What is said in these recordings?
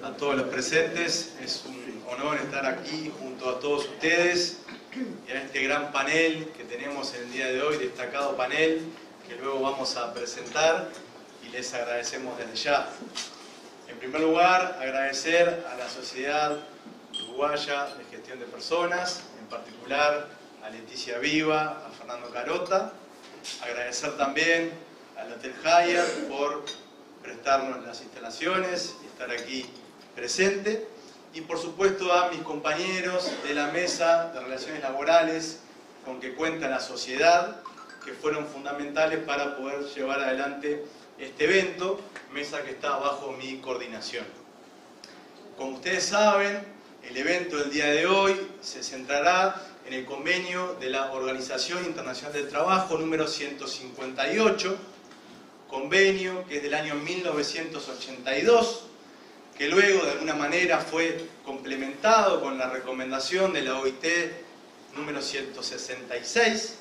a todos los presentes. Es un honor estar aquí junto a todos ustedes y a este gran panel que tenemos en el día de hoy, destacado panel que luego vamos a presentar y les agradecemos desde ya. En primer lugar, agradecer a la Sociedad Uruguaya de Gestión de Personas, en particular a Leticia Viva, a Fernando Carota. Agradecer también al Hotel Hyatt por prestarnos las instalaciones y estar aquí presente. Y por supuesto a mis compañeros de la Mesa de Relaciones Laborales con que cuenta la sociedad, que fueron fundamentales para poder llevar adelante este evento, mesa que está bajo mi coordinación. Como ustedes saben, el evento del día de hoy se centrará en el convenio de la Organización Internacional del Trabajo número 158, convenio que es del año 1982, que luego de alguna manera fue complementado con la recomendación de la OIT número 166.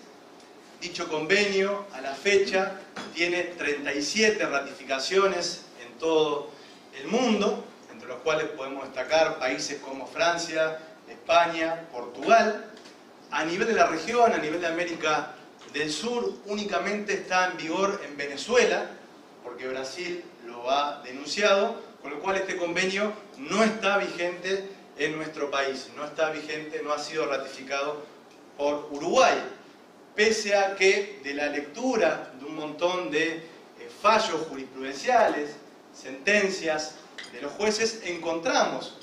Dicho convenio, a la fecha, tiene 37 ratificaciones en todo el mundo, entre los cuales podemos destacar países como Francia, España, Portugal. A nivel de la región, a nivel de América del Sur, únicamente está en vigor en Venezuela, porque Brasil lo ha denunciado, con lo cual este convenio no está vigente en nuestro país, no está vigente, no ha sido ratificado por Uruguay. Pese a que de la lectura de un montón de fallos jurisprudenciales, sentencias de los jueces, encontramos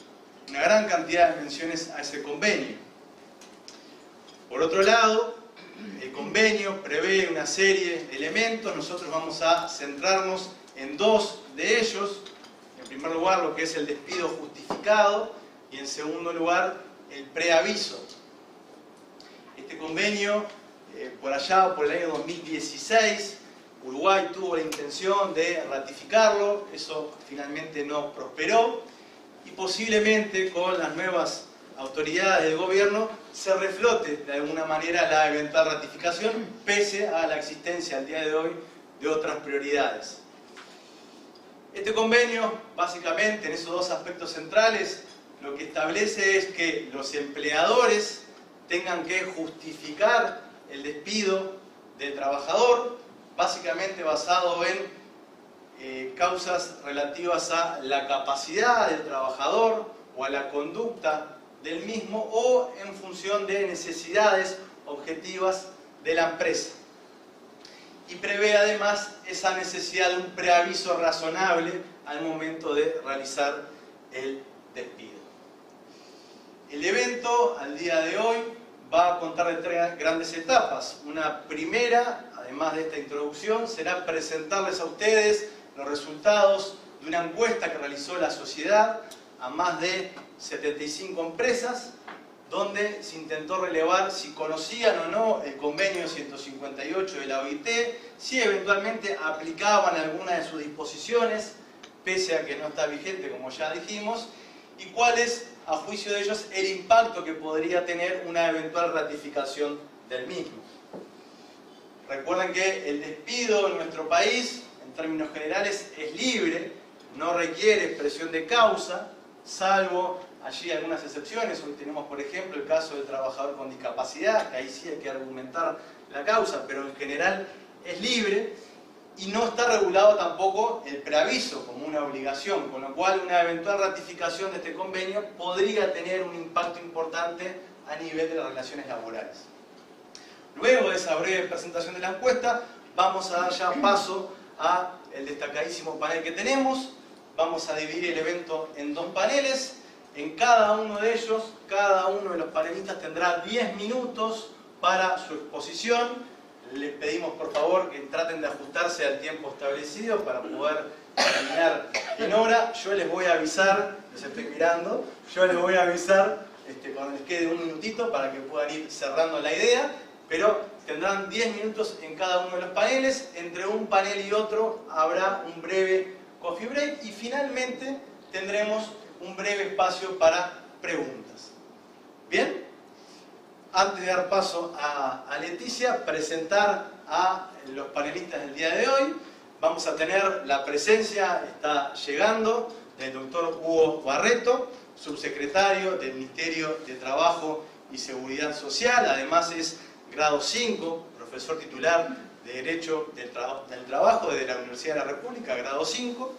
una gran cantidad de menciones a ese convenio. Por otro lado, el convenio prevé una serie de elementos. Nosotros vamos a centrarnos en dos de ellos. En primer lugar, lo que es el despido justificado y en segundo lugar, el preaviso. Este convenio, por allá, por el año 2016, Uruguay tuvo la intención de ratificarlo. Eso finalmente no prosperó y posiblemente con las nuevas autoridades del gobierno se reflote de alguna manera la eventual ratificación, pese a la existencia al día de hoy de otras prioridades. Este convenio, básicamente, en esos dos aspectos centrales, lo que establece es que los empleadores tengan que justificar el despido del trabajador, básicamente basado en causas relativas a la capacidad del trabajador o a la conducta del mismo o en función de necesidades objetivas de la empresa. Y prevé además esa necesidad de un preaviso razonable al momento de realizar el despido. El evento al día de hoy va a contar de tres grandes etapas. Una primera, además de esta introducción, será presentarles a ustedes los resultados de una encuesta que realizó la sociedad a más de 75 empresas, donde se intentó relevar si conocían o no el convenio 158 de la OIT, si eventualmente aplicaban alguna de sus disposiciones, pese a que no está vigente, como ya dijimos, y cuál es, a juicio de ellos, el impacto que podría tener una eventual ratificación del mismo. Recuerden que el despido en nuestro país, en términos generales, es libre, no requiere expresión de causa, salvo allí algunas excepciones. Hoy tenemos, por ejemplo, el caso del trabajador con discapacidad, que ahí sí hay que argumentar la causa, pero en general es libre y no está regulado tampoco el preaviso como una obligación, con lo cual una eventual ratificación de este convenio podría tener un impacto importante a nivel de las relaciones laborales. Luego de esa breve presentación de la encuesta, vamos a dar ya paso al destacadísimo panel que tenemos. Vamos a dividir el evento en dos paneles. En cada uno de ellos, cada uno de los panelistas tendrá 10 minutos para su exposición. Les pedimos por favor que traten de ajustarse al tiempo establecido para poder terminar en hora. Yo les voy a avisar, los estoy mirando, yo les voy a avisar cuando les quede un minutito para que puedan ir cerrando la idea, pero tendrán 10 minutos en cada uno de los paneles. Entre un panel y otro habrá un breve coffee break y finalmente tendremos un breve espacio para preguntas. ¿Bien? Antes de dar paso a Leticia, presentar a los panelistas del día de hoy. Vamos a tener la presencia, está llegando, del doctor Hugo Barreto, subsecretario del Ministerio de Trabajo y Seguridad Social. Además es grado 5, profesor titular de Derecho del Trabajo desde la Universidad de la República, grado 5.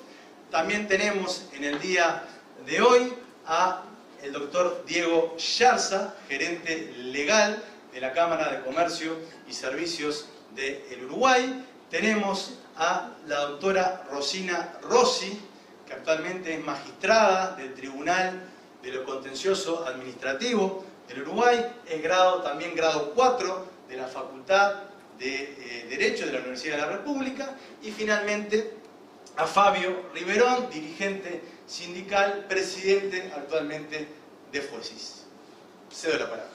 También tenemos en el día de hoy a el doctor Diego Yarza, gerente legal de la Cámara de Comercio y Servicios del Uruguay. Tenemos a la doctora Rosina Rossi, que actualmente es magistrada del Tribunal de lo Contencioso Administrativo del Uruguay, es también grado 4 de la Facultad de Derecho de la Universidad de la República. Y finalmente a Fabio Riverón, dirigente sindical, presidente actualmente de FUESIS. Cedo la palabra.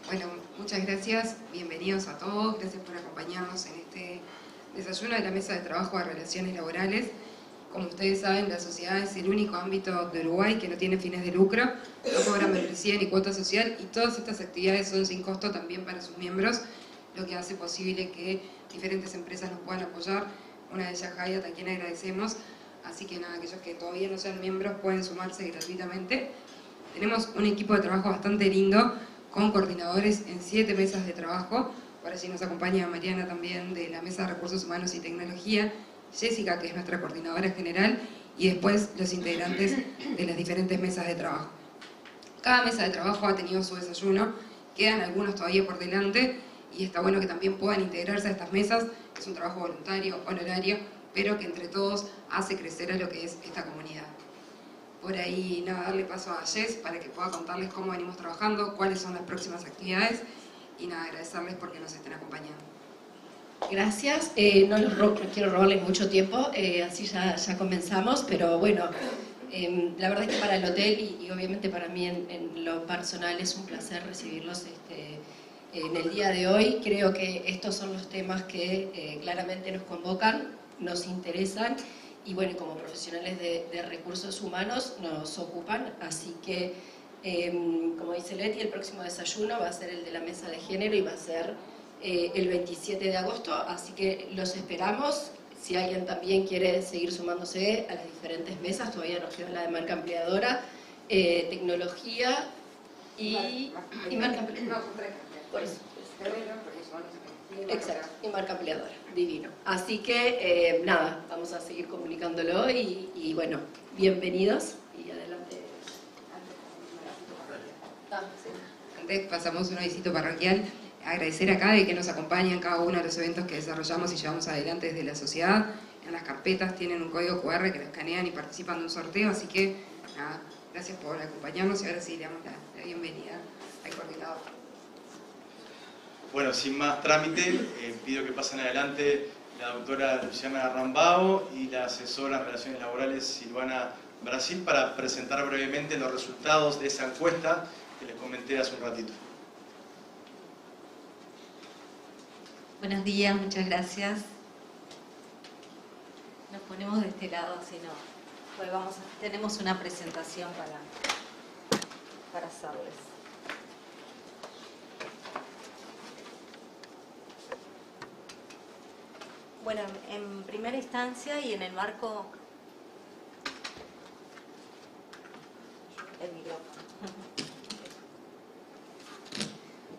Bueno, muchas gracias, bienvenidos a todos, gracias por acompañarnos en este desayuno de la Mesa de Trabajo de Relaciones Laborales. Como ustedes saben, la sociedad es el único ámbito de Uruguay que no tiene fines de lucro, no cobra membresía ni cuota social, y todas estas actividades son sin costo también para sus miembros, lo que hace posible que diferentes empresas nos puedan apoyar. Una de ellas, Hyatt, a quien agradecemos. Así que nada, aquellos que todavía no sean miembros pueden sumarse gratuitamente. Tenemos un equipo de trabajo bastante lindo, con coordinadores en 7 mesas de trabajo. Por allí nos acompaña Mariana también, de la Mesa de Recursos Humanos y Tecnología, Jessica, que es nuestra coordinadora general, y después los integrantes de las diferentes mesas de trabajo. Cada mesa de trabajo ha tenido su desayuno, quedan algunos todavía por delante, y está bueno que también puedan integrarse a estas mesas. Es un trabajo voluntario, honorario, pero que entre todos hace crecer a lo que es esta comunidad. Por ahí, nada, darle paso a Jess para que pueda contarles cómo venimos trabajando, cuáles son las próximas actividades, y nada, agradecerles porque nos estén acompañando. Gracias, no quiero robarles mucho tiempo, así ya comenzamos, pero bueno, la verdad es que para el hotel y obviamente para mí en lo personal es un placer recibirlos en el día de hoy. Creo que estos son los temas que claramente nos convocan, nos interesan, y bueno, como profesionales de recursos humanos nos ocupan, así que como dice Leti, el próximo desayuno va a ser el de la mesa de género y va a ser el 27 de agosto, así que los esperamos. Si alguien también quiere seguir sumándose a las diferentes mesas, todavía nos queda la de marca empleadora, tecnología y marca empleadora. Por eso. Exacto, y marca empleadora, divino. Así que nada, vamos a seguir comunicándolo y bueno, bienvenidos y adelante. Antes pasamos un avisito parroquial. Agradecer a CADE que nos acompaña en cada uno de los eventos que desarrollamos y llevamos adelante desde la sociedad. En las carpetas tienen un código QR que lo escanean y participan de un sorteo, así que nada, gracias por acompañarnos, y ahora sí le damos la bienvenida al coordinador. Bueno, sin más trámite, pido que pasen adelante la doctora Luciana Rambao y la asesora en Relaciones Laborales Silvana Brasil para presentar brevemente los resultados de esa encuesta que les comenté hace un ratito. Buenos días, muchas gracias. Nos ponemos de este lado, si no, pues tenemos una presentación para hacerles. Bueno, en primera instancia y en el marco... El micrófono.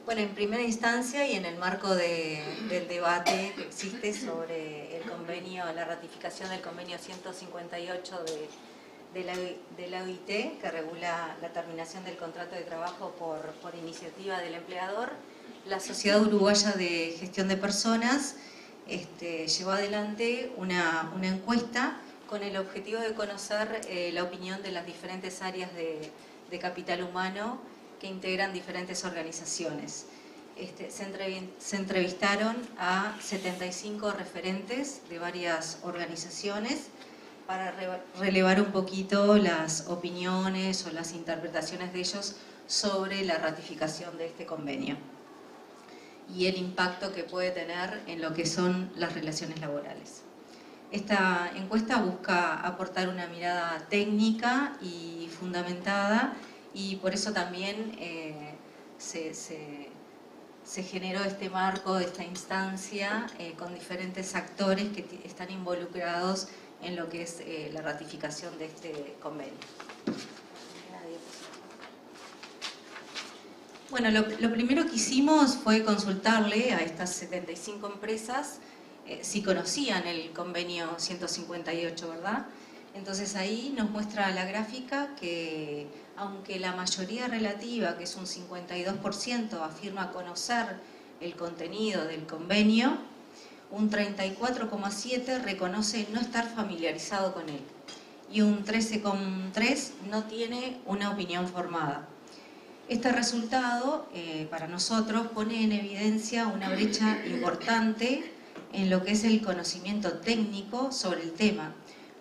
Bueno, en primera instancia y en el marco del debate que existe sobre el convenio, la ratificación del convenio 158 de la OIT, que regula la terminación del contrato de trabajo por iniciativa del empleador, la Sociedad Uruguaya de Gestión de Personas llevó adelante una encuesta con el objetivo de conocer la opinión de las diferentes áreas de capital humano que integran diferentes organizaciones. Se entrevistaron a 75 referentes de varias organizaciones para relevar un poquito las opiniones o las interpretaciones de ellos sobre la ratificación de este convenio y el impacto que puede tener en lo que son las relaciones laborales. Esta encuesta busca aportar una mirada técnica y fundamentada, y por eso también se generó este marco, esta instancia, con diferentes actores que están involucrados en lo que es la ratificación de este convenio. Bueno, lo primero que hicimos fue consultarle a estas 75 empresas si conocían el convenio 158, ¿verdad? Entonces ahí nos muestra la gráfica que, aunque la mayoría relativa, que es un 52%, afirma conocer el contenido del convenio, un 34,7% reconoce no estar familiarizado con él y un 13,3% no tiene una opinión formada. Este resultado, para nosotros, pone en evidencia una brecha importante en lo que es el conocimiento técnico sobre el tema,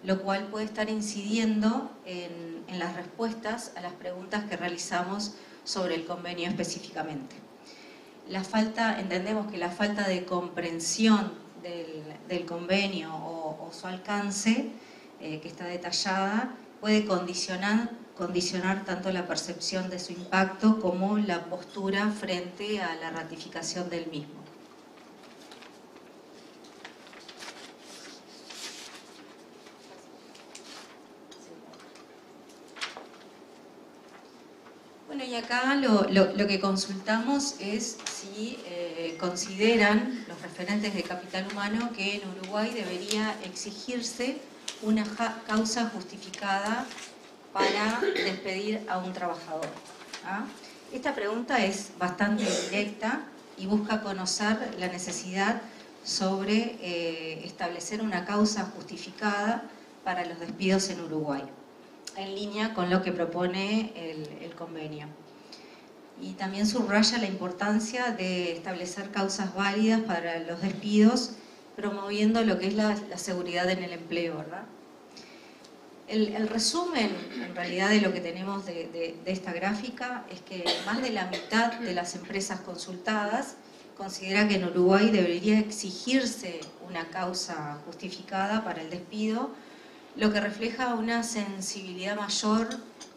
lo cual puede estar incidiendo en las respuestas a las preguntas que realizamos sobre el convenio específicamente. Entendemos que la falta de comprensión del convenio o su alcance, que está detallada, puede condicionar tanto la percepción de su impacto como la postura frente a la ratificación del mismo. Bueno, y acá lo que consultamos es si consideran los referentes de capital humano que en Uruguay debería exigirse una causa justificada para despedir a un trabajador. ¿Ah? Esta pregunta es bastante directa y busca conocer la necesidad sobre establecer una causa justificada para los despidos en Uruguay, en línea con lo que propone el convenio. Y también subraya la importancia de establecer causas válidas para los despidos, promoviendo lo que es la seguridad en el empleo, ¿verdad? El resumen, en realidad, de lo que tenemos de esta gráfica es que más de la mitad de las empresas consultadas considera que en Uruguay debería exigirse una causa justificada para el despido, lo que refleja una sensibilidad mayor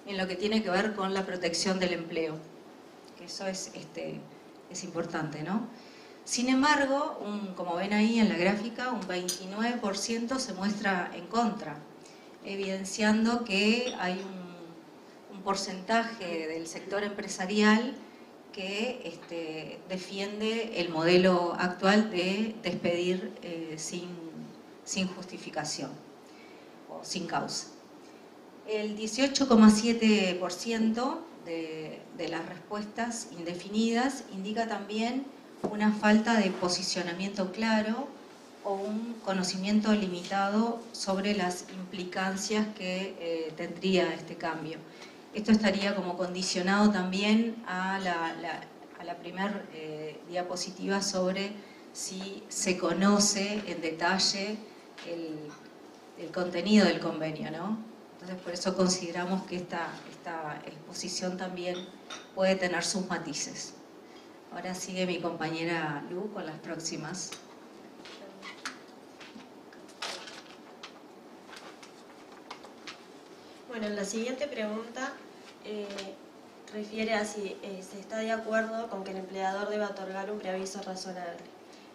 en lo que tiene que ver con la protección del empleo. Que eso es importante, ¿no? Sin embargo, como ven ahí en la gráfica, un 29% se muestra en contra, evidenciando que hay un porcentaje del sector empresarial que defiende el modelo actual de despedir sin justificación o sin causa. El 18,7% de las respuestas indefinidas indica también una falta de posicionamiento claro o un conocimiento limitado sobre las implicancias que tendría este cambio. Esto estaría como condicionado también a la primera diapositiva sobre si se conoce en detalle el contenido del convenio, ¿no? Entonces, por eso consideramos que esta exposición también puede tener sus matices. Ahora sigue mi compañera Lu con las próximas. Bueno, la siguiente pregunta refiere a si se está de acuerdo con que el empleador deba otorgar un preaviso razonable.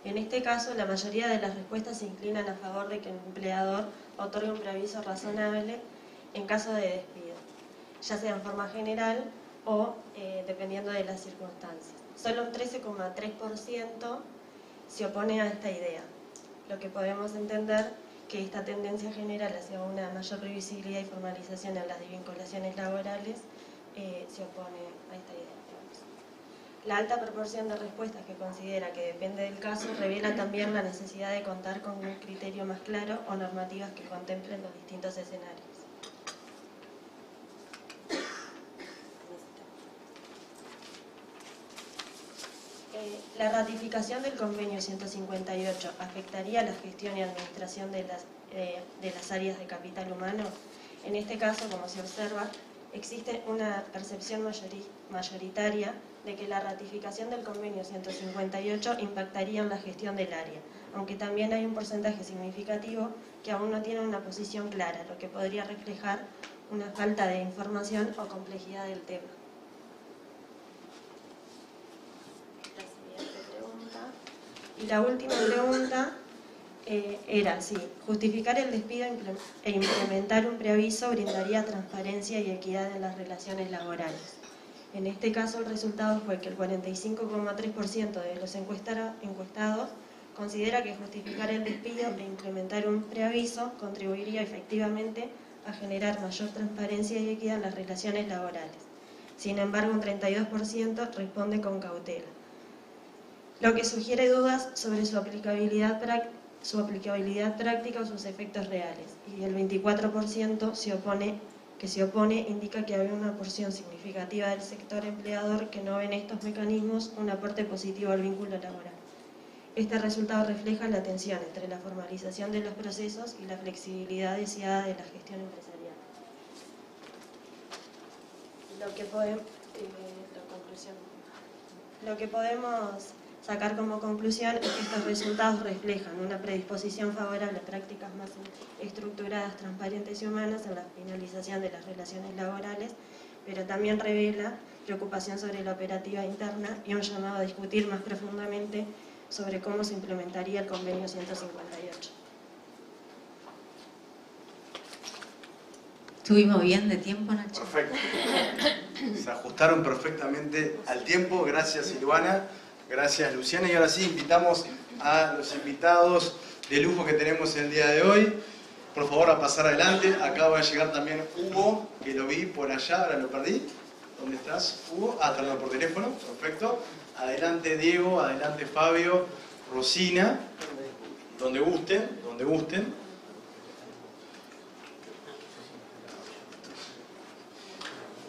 En este caso, la mayoría de las respuestas se inclinan a favor de que el empleador otorgue un preaviso razonable en caso de despido, ya sea en forma general o dependiendo de las circunstancias. Solo un 13,3% se opone a esta idea, lo que podemos entender que esta tendencia general hacia una mayor previsibilidad y formalización en las desvinculaciones laborales se opone a esta idea. La alta proporción de respuestas que considera que depende del caso revela también la necesidad de contar con un criterio más claro o normativas que contemplen los distintos escenarios. La ratificación del convenio 158 afectaría la gestión y administración de las áreas de capital humano. En este caso, como se observa, existe una percepción mayoritaria de que la ratificación del convenio 158 impactaría en la gestión del área, aunque también hay un porcentaje significativo que aún no tiene una posición clara, lo que podría reflejar una falta de información o complejidad del tema. Y la última pregunta era así: justificar el despido e implementar un preaviso brindaría transparencia y equidad en las relaciones laborales. En este caso, el resultado fue que el 45,3% de los encuestados considera que justificar el despido e implementar un preaviso contribuiría efectivamente a generar mayor transparencia y equidad en las relaciones laborales. Sin embargo, un 32% responde con cautela, lo que sugiere dudas sobre su aplicabilidad práctica o sus efectos reales. Y el 24% que se opone indica que había una porción significativa del sector empleador que no ve en estos mecanismos un aporte positivo al vínculo laboral. Este resultado refleja la tensión entre la formalización de los procesos y la flexibilidad deseada de la gestión empresarial. Lo que podemos sacar como conclusión es que estos resultados reflejan una predisposición favorable a prácticas más estructuradas, transparentes y humanas en la finalización de las relaciones laborales, pero también revela preocupación sobre la operativa interna y un llamado a discutir más profundamente sobre cómo se implementaría el convenio 158. ¿Estuvimos bien de tiempo, Nacho? Perfecto. Se ajustaron perfectamente al tiempo. Gracias, Silvana. Gracias, Luciana. Y ahora sí, invitamos a los invitados de lujo que tenemos el día de hoy. Por favor, a pasar adelante. Acaba de llegar también Hugo, que lo vi por allá, ahora lo perdí. ¿Dónde estás, Hugo? Ah, está hablando por teléfono. Perfecto. Adelante, Diego. Adelante, Fabio. Rosina. Donde gusten, donde gusten.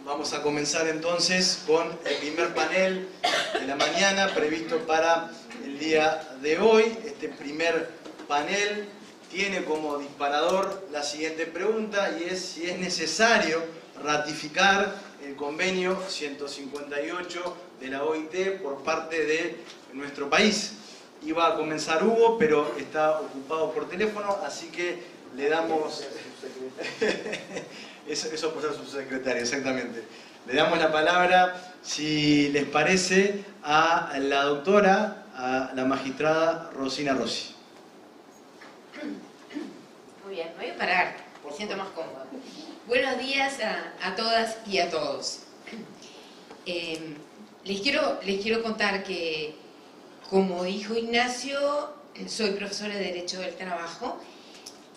Vamos a comenzar entonces con el primer panel de la mañana previsto para el día de hoy. Este primer panel tiene como disparador la siguiente pregunta, y es si es necesario ratificar el convenio 158 de la OIT por parte de nuestro país. Iba a comenzar Hugo, pero está ocupado por teléfono, así que le damos... Eso por ser subsecretario, exactamente. Le damos la palabra, si les parece, a la doctora, a la magistrada Rosina Rossi. Muy bien, me voy a parar, me siento más cómoda. Buenos días a todas y a todos. Les quiero contar que, como dijo Ignacio, soy profesora de Derecho del Trabajo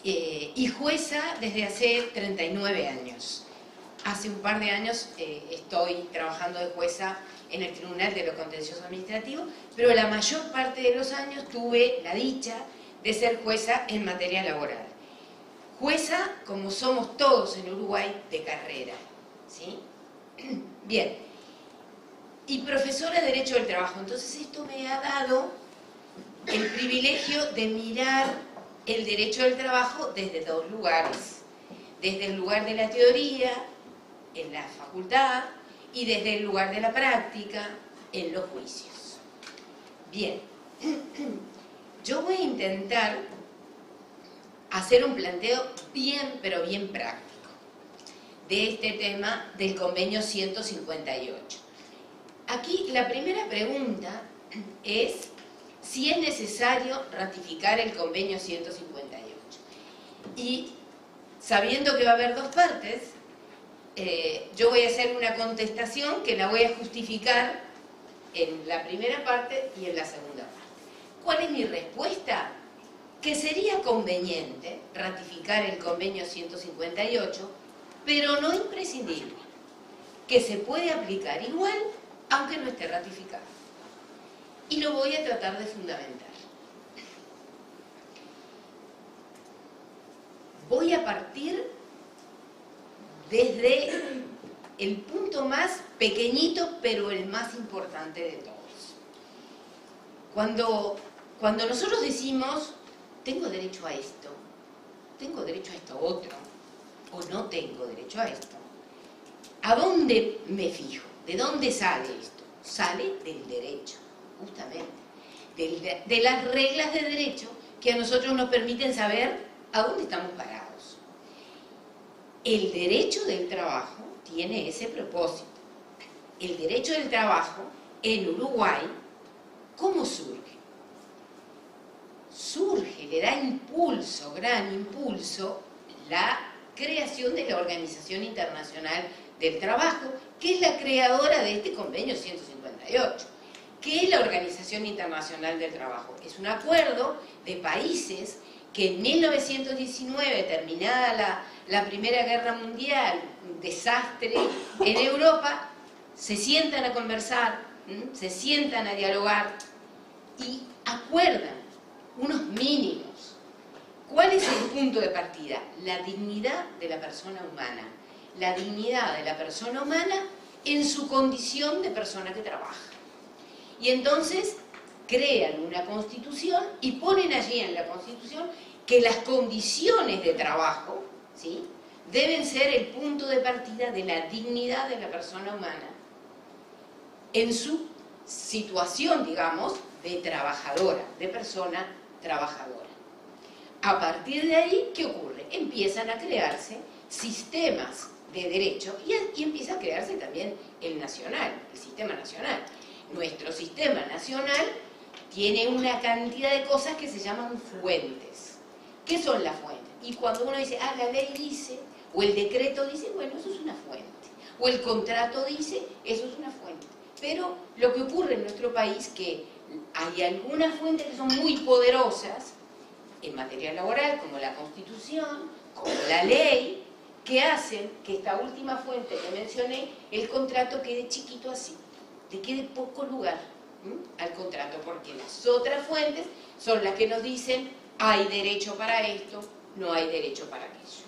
y jueza desde hace 39 años. Hace un par de años estoy trabajando de jueza en el Tribunal de lo Contencioso Administrativo, pero la mayor parte de los años tuve la dicha de ser jueza en materia laboral. Jueza, como somos todos en Uruguay, de carrera, ¿sí? Bien. Y profesora de Derecho del Trabajo. Entonces esto me ha dado el privilegio de mirar el derecho del trabajo desde dos lugares. Desde el lugar de la teoría, en la facultad, y desde el lugar de la práctica, en los juicios. Bien, yo voy a intentar hacer un planteo bien, pero bien práctico de este tema del convenio 158. Aquí la primera pregunta es si es necesario ratificar el convenio 158. Y sabiendo que va a haber dos partes, yo voy a hacer una contestación que la voy a justificar en la primera parte y en la segunda parte. ¿Cuál es mi respuesta? Que sería conveniente ratificar el convenio 158, pero no imprescindible, que se puede aplicar igual aunque no esté ratificado. Y lo voy a tratar de fundamentar. Voy a partir desde el punto más pequeñito, pero el más importante de todos. Cuando nosotros decimos, tengo derecho a esto, tengo derecho a esto otro, o no tengo derecho a esto, ¿a dónde me fijo? ¿De dónde sale esto? Sale del derecho, justamente, de las reglas de derecho que a nosotros nos permiten saber a dónde estamos parados. El derecho del trabajo tiene ese propósito. El derecho del trabajo en Uruguay, ¿cómo surge? surge, le da impulso, gran impulso, la creación de la Organización Internacional del Trabajo, que es la creadora de este convenio 158. ¿Qué es la Organización Internacional del Trabajo? Es un acuerdo de países que en 1919, terminada la Primera Guerra Mundial, un desastre en Europa, se sientan a conversar, se sientan a dialogar y acuerdan unos mínimos. ¿Cuál es el punto de partida? La dignidad de la persona humana. La dignidad de la persona humana en su condición de persona que trabaja. Y entonces crean una constitución y ponen allí en la constitución que las condiciones de trabajo, ¿sí?, deben ser el punto de partida de la dignidad de la persona humana en su situación, digamos, de trabajadora, de persona trabajadora. A partir de ahí, ¿qué ocurre? Empiezan a crearse sistemas de derecho y empieza a crearse también el nacional, el sistema nacional. Nuestro sistema nacional tiene una cantidad de cosas que se llaman fuentes. ¿Qué son las fuentes? Y cuando uno dice, ah, la ley dice, o el decreto dice, bueno, eso es una fuente. O el contrato dice, eso es una fuente. Pero lo que ocurre en nuestro país es que hay algunas fuentes que son muy poderosas en materia laboral, como la Constitución, como la ley, que hacen que esta última fuente que mencioné, el contrato quede chiquito así, le quede poco lugar al contrato, porque las otras fuentes son las que nos dicen hay derecho para esto, no hay derecho para aquello.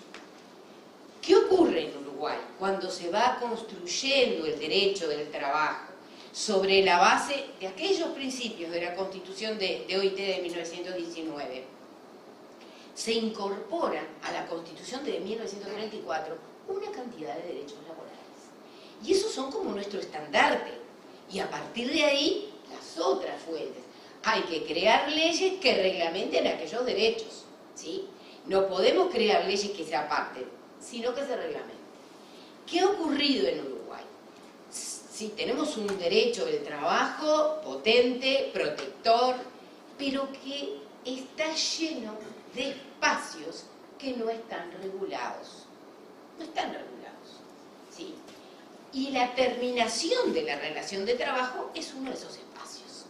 ¿Qué ocurre en Uruguay cuando se va construyendo el derecho del trabajo sobre la base de aquellos principios de la Constitución de OIT de 1919? Se incorporan a la Constitución de 1934 una cantidad de derechos laborales. Y esos son como nuestro estandarte. Y a partir de ahí, las otras fuentes. Hay que crear leyes que reglamenten aquellos derechos, ¿sí? No podemos crear leyes que se aparten, sino que se reglamenten. ¿Qué ha ocurrido en Uruguay? Sí, tenemos un derecho del trabajo potente, protector, pero que está lleno de espacios que no están regulados. No están regulados, ¿sí? Y la terminación de la relación de trabajo es uno de esos espacios.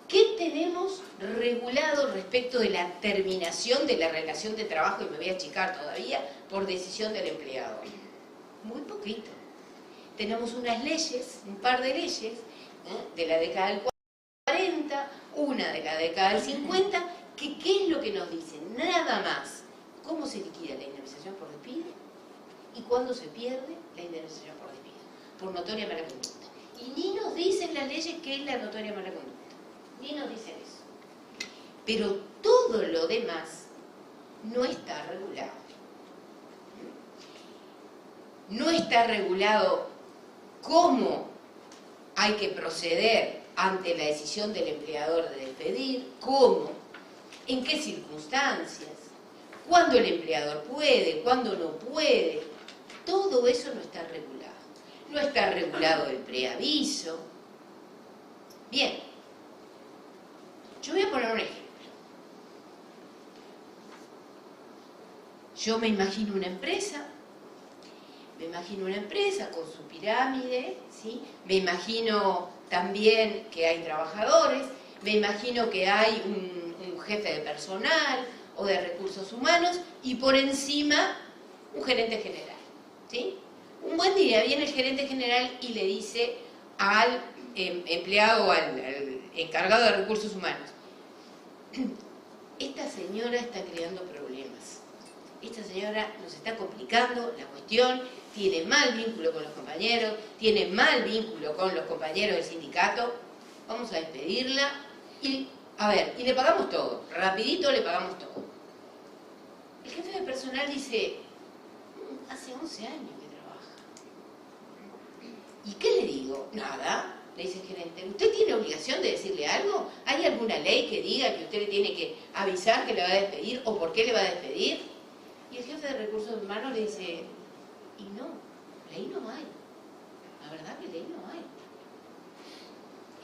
¿Qué tenemos regulado respecto de la terminación de la relación de trabajo? Y me voy a achicar todavía, por decisión del empleador. Muy poquito. Tenemos unas leyes, un par de leyes, de la década del 40, una de la década del 50, que ¿qué es lo que nos dicen? Nada más. ¿Cómo se liquida la indemnización por despido? ¿Y cuándo se pierde la indemnización por despido? Por notoria mala conducta. Y ni nos dicen las leyes qué es la notoria mala conducta. Ni nos dicen eso. Pero todo lo demás no está regulado. No está regulado cómo hay que proceder ante la decisión del empleador de despedir, cómo, en qué circunstancias, cuándo el empleador puede, cuándo no puede. Todo eso no está regulado. No está regulado el preaviso. Bien, yo voy a poner un ejemplo. Yo me imagino una empresa con su pirámide, ¿sí? Me imagino también que hay trabajadores, me imagino que hay un jefe de personal o de recursos humanos y por encima un gerente general, ¿sí? Un buen día viene el gerente general y le dice al empleado o al encargado de recursos humanos: esta señora está creando problemas, esta señora nos está complicando la cuestión, tiene mal vínculo con los compañeros, tiene mal vínculo con los compañeros del sindicato, vamos a despedirla y, a ver, y le pagamos todo, rapidito le pagamos todo. El jefe de personal dice: hace 11 años que trabaja. ¿Y qué le digo? Nada, le dice el gerente. ¿Usted tiene obligación de decirle algo? ¿Hay alguna ley que diga que usted le tiene que avisar que le va a despedir o por qué le va a despedir? Y el jefe de recursos humanos le dice: y no, ley no hay. La verdad que ley no hay.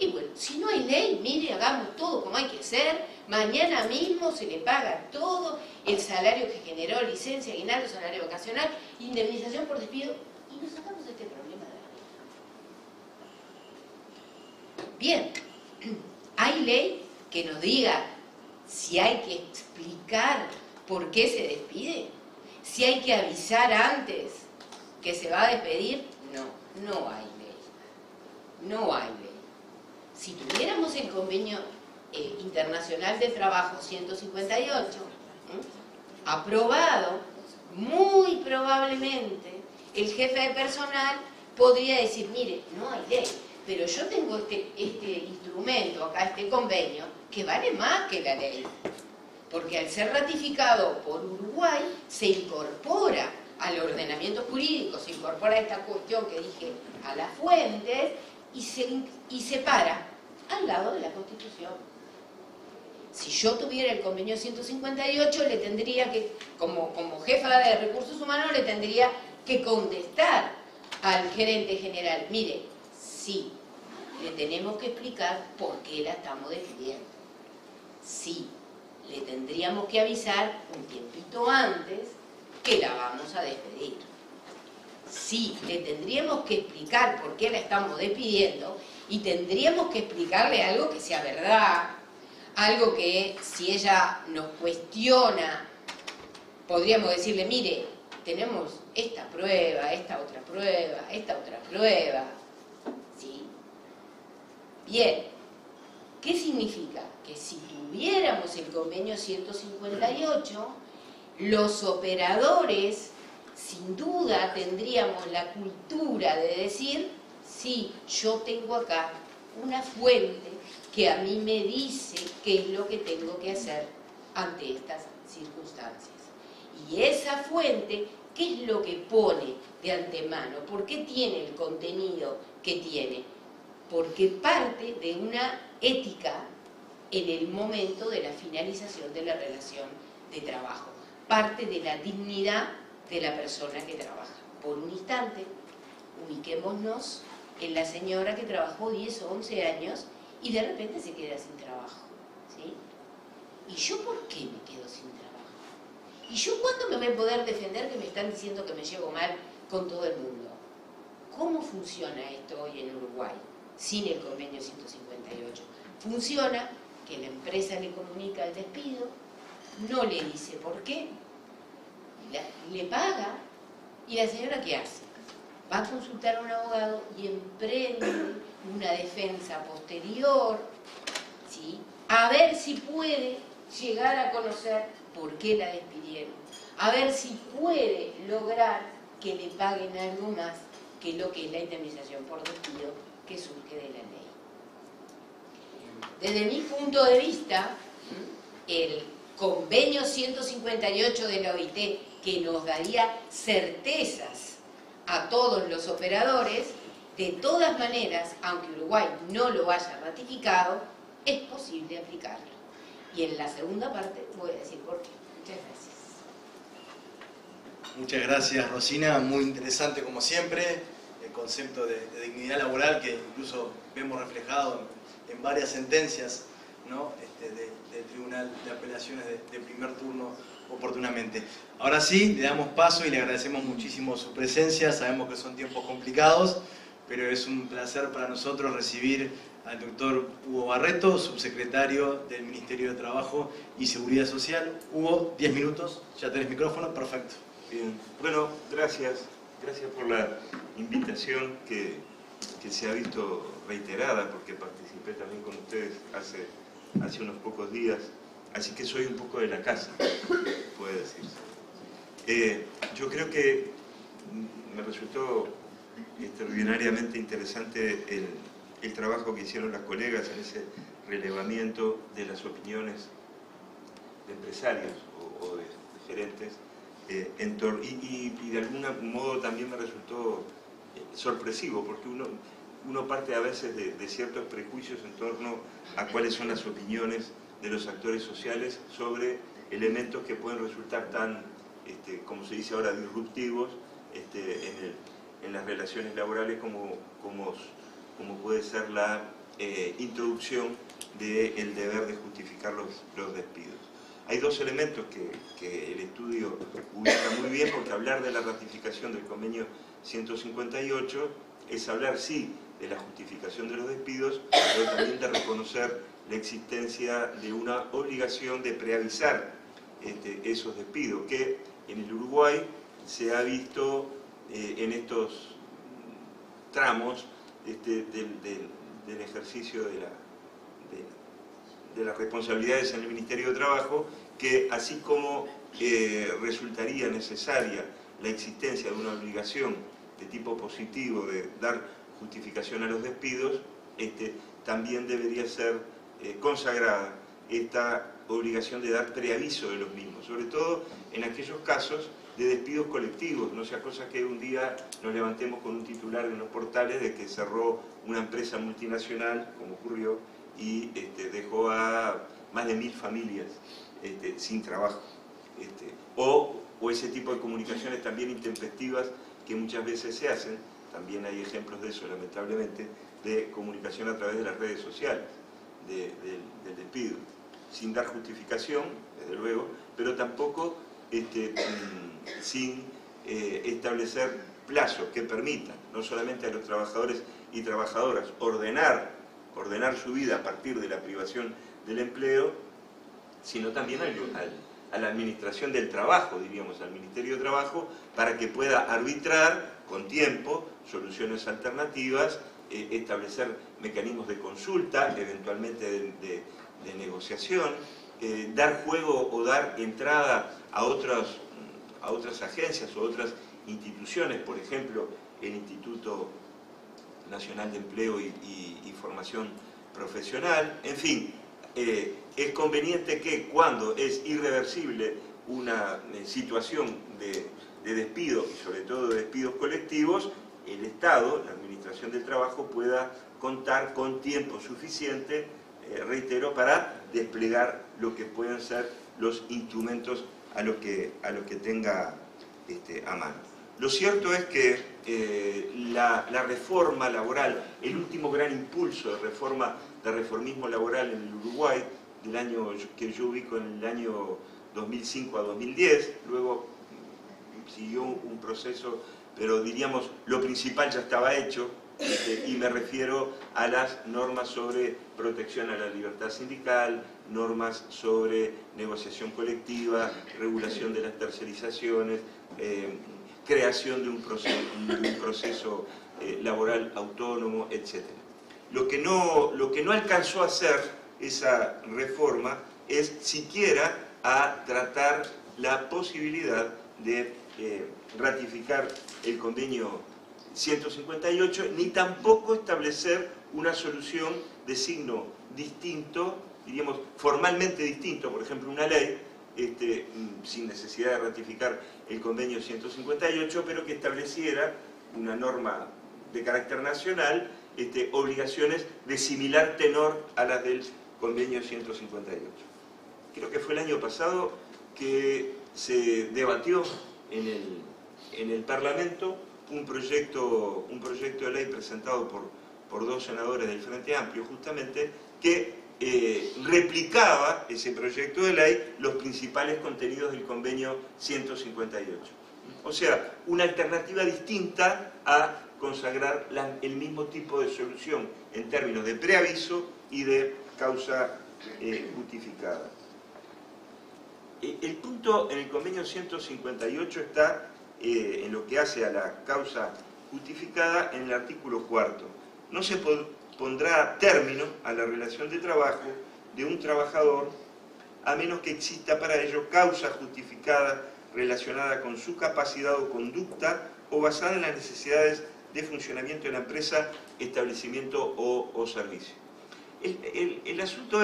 Y bueno, si no hay ley, mire, hagamos todo como hay que hacer, Mañana mismo se le paga todo el salario que generó, licencia, aguinaldo, salario vacacional, indemnización por despido, y nos sacamos este problema de la ley. Bien, ¿hay ley que nos diga si hay que explicar por qué se despide? ¿Si hay que avisar antes que se va a despedir? No, no hay ley. No hay ley. Si tuviéramos el convenio internacional de trabajo 158, aprobado, muy probablemente el jefe de personal podría decir, mire, no hay ley, pero yo tengo este instrumento acá, este convenio, que vale más que la ley. Porque al ser ratificado por Uruguay, se incorpora al ordenamiento jurídico, se incorpora esta cuestión que dije a las fuentes y se para al lado de la Constitución. Si yo tuviera el convenio 158, le tendría que, como jefa de recursos humanos, le tendría que contestar al gerente general, mire, sí, le tenemos que explicar por qué la estamos despidiendo. Sí, le tendríamos que avisar un tiempito antes que la vamos a despedir. Sí, le tendríamos que explicar por qué la estamos despidiendo y tendríamos que explicarle algo que sea verdad, algo que si ella nos cuestiona, podríamos decirle, mire, tenemos esta prueba, esta otra prueba, esta otra prueba. ¿Sí? Bien, ¿qué significa? Que si tuviéramos el convenio 158, los operadores, sin duda, tendríamos la cultura de decir, sí, yo tengo acá una fuente que a mí me dice qué es lo que tengo que hacer ante estas circunstancias. Y esa fuente, ¿qué es lo que pone de antemano? ¿Por qué tiene el contenido que tiene? Porque parte de una ética en el momento de la finalización de la relación de trabajo. Parte de la dignidad de la persona que trabaja. Por un instante, ubiquémonos en la señora que trabajó 10 o 11 años y de repente se queda sin trabajo. ¿Sí? ¿Y yo por qué me quedo sin trabajo? ¿Y yo cuándo me voy a poder defender que me están diciendo que me llevo mal con todo el mundo? ¿Cómo funciona esto hoy en Uruguay sin el convenio 158? Funciona que la empresa le comunica el despido, no le dice por qué, le paga, y la señora ¿qué hace? Va a consultar a un abogado y emprende una defensa posterior, ¿sí? A ver si puede llegar a conocer por qué la despidieron, a ver si puede lograr que le paguen algo más que lo que es la indemnización por despido que surge de la ley. Desde mi punto de vista, el convenio 158 de la OIT, que nos daría certezas a todos los operadores, de todas maneras, aunque Uruguay no lo haya ratificado, es posible aplicarlo. Y en la segunda parte voy a decir por qué. Muchas gracias. Muchas gracias, Rosina. Muy interesante como siempre el concepto de dignidad laboral que incluso vemos reflejado en varias sentencias, ¿no? del Tribunal de Apelaciones de primer turno oportunamente. Ahora sí, le damos paso y le agradecemos muchísimo su presencia. Sabemos que son tiempos complicados, pero es un placer para nosotros recibir al doctor Hugo Barreto, subsecretario del Ministerio de Trabajo y Seguridad Social. Hugo, 10 minutos, ya tenés micrófono, perfecto. Bien, bueno, gracias por la invitación que se ha visto reiterada, porque participé también con ustedes hace unos pocos días, así que soy un poco de la casa, puede decirse. Yo creo que me resultó extraordinariamente interesante el trabajo que hicieron las colegas en ese relevamiento de las opiniones de empresarios o de gerentes, y de algún modo también me resultó sorpresivo, porque uno parte a veces de ciertos prejuicios en torno a cuáles son las opiniones de los actores sociales sobre elementos que pueden resultar tan, como se dice ahora, disruptivos en las relaciones laborales como puede ser la introducción del deber de justificar los despidos. Hay dos elementos que el estudio ubica muy bien, porque hablar de la ratificación del convenio 158 es hablar, sí, de la justificación de los despidos, pero también de reconocer la existencia de una obligación de preavisar esos despidos, que en el Uruguay se ha visto en estos tramos del ejercicio de las responsabilidades en el Ministerio de Trabajo, que así como resultaría necesaria la existencia de una obligación de tipo positivo de dar justificación a los despidos, también debería ser consagrada esta obligación de dar preaviso de los mismos, sobre todo en aquellos casos de despidos colectivos, no sea cosa que un día nos levantemos con un titular en los portales de que cerró una empresa multinacional, como ocurrió, y dejó a más de 1000 familias sin trabajo. O ese tipo de comunicaciones también intempestivas que muchas veces se hacen, también hay ejemplos de eso lamentablemente, de comunicación a través de las redes sociales, del despido, sin dar justificación, desde luego, pero tampoco sin establecer plazos que permitan, no solamente a los trabajadores y trabajadoras, ordenar su vida a partir de la privación del empleo, sino también a la administración del trabajo, diríamos, al Ministerio de Trabajo, para que pueda arbitrar con tiempo soluciones alternativas, establecer mecanismos de consulta, eventualmente de negociación, dar juego o dar entrada a otras agencias o otras instituciones, por ejemplo, el Instituto Nacional de Empleo y Formación Profesional. En fin, es conveniente que cuando es irreversible una situación de despido, y sobre todo de despidos colectivos, el Estado, la Administración del Trabajo, pueda contar con tiempo suficiente, reitero, para desplegar lo que pueden ser los instrumentos a lo que tenga a mano. Lo cierto es que la reforma laboral, el último gran impulso de reformismo laboral en el Uruguay, del año que yo ubico en el año 2005 a 2010, luego siguió un proceso, pero diríamos lo principal ya estaba hecho, y me refiero a las normas sobre protección a la libertad sindical, normas sobre negociación colectiva, regulación de las tercerizaciones, creación de un proceso laboral autónomo, etc. Lo que no alcanzó a hacer esa reforma es siquiera a tratar la posibilidad de ratificar el convenio 158, ni tampoco establecer una solución de signo distinto, diríamos formalmente distinto, por ejemplo una ley, sin necesidad de ratificar el convenio 158, pero que estableciera una norma de carácter nacional, obligaciones de similar tenor a las del convenio 158. Creo que fue el año pasado que se debatió en el Parlamento un proyecto de ley presentado por dos senadores del Frente Amplio, justamente, que replicaba ese proyecto de ley los principales contenidos del convenio 158. O sea, una alternativa distinta a consagrar el mismo tipo de solución en términos de preaviso y de causa justificada. El punto en el convenio 158 está en lo que hace a la causa justificada en el artículo 4. No se pondrá término a la relación de trabajo de un trabajador a menos que exista para ello causa justificada relacionada con su capacidad o conducta o basada en las necesidades de funcionamiento de la empresa, establecimiento o servicio. El asunto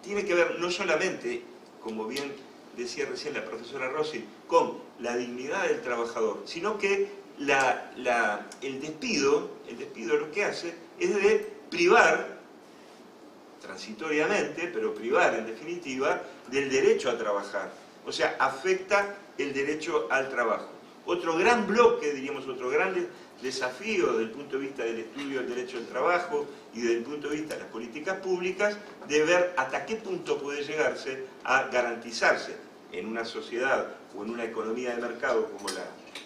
tiene que ver no solamente, como bien decía recién la profesora Rossi, con la dignidad del trabajador, sino que el despido lo que hace es de privar, transitoriamente, pero privar en definitiva, del derecho a trabajar. O sea, afecta el derecho al trabajo. otro gran bloque, diríamos, otro gran desafío desde el punto de vista del estudio del derecho del trabajo y desde el punto de vista de las políticas públicas, de ver hasta qué punto puede llegarse a garantizarse en una sociedad o en una economía de mercado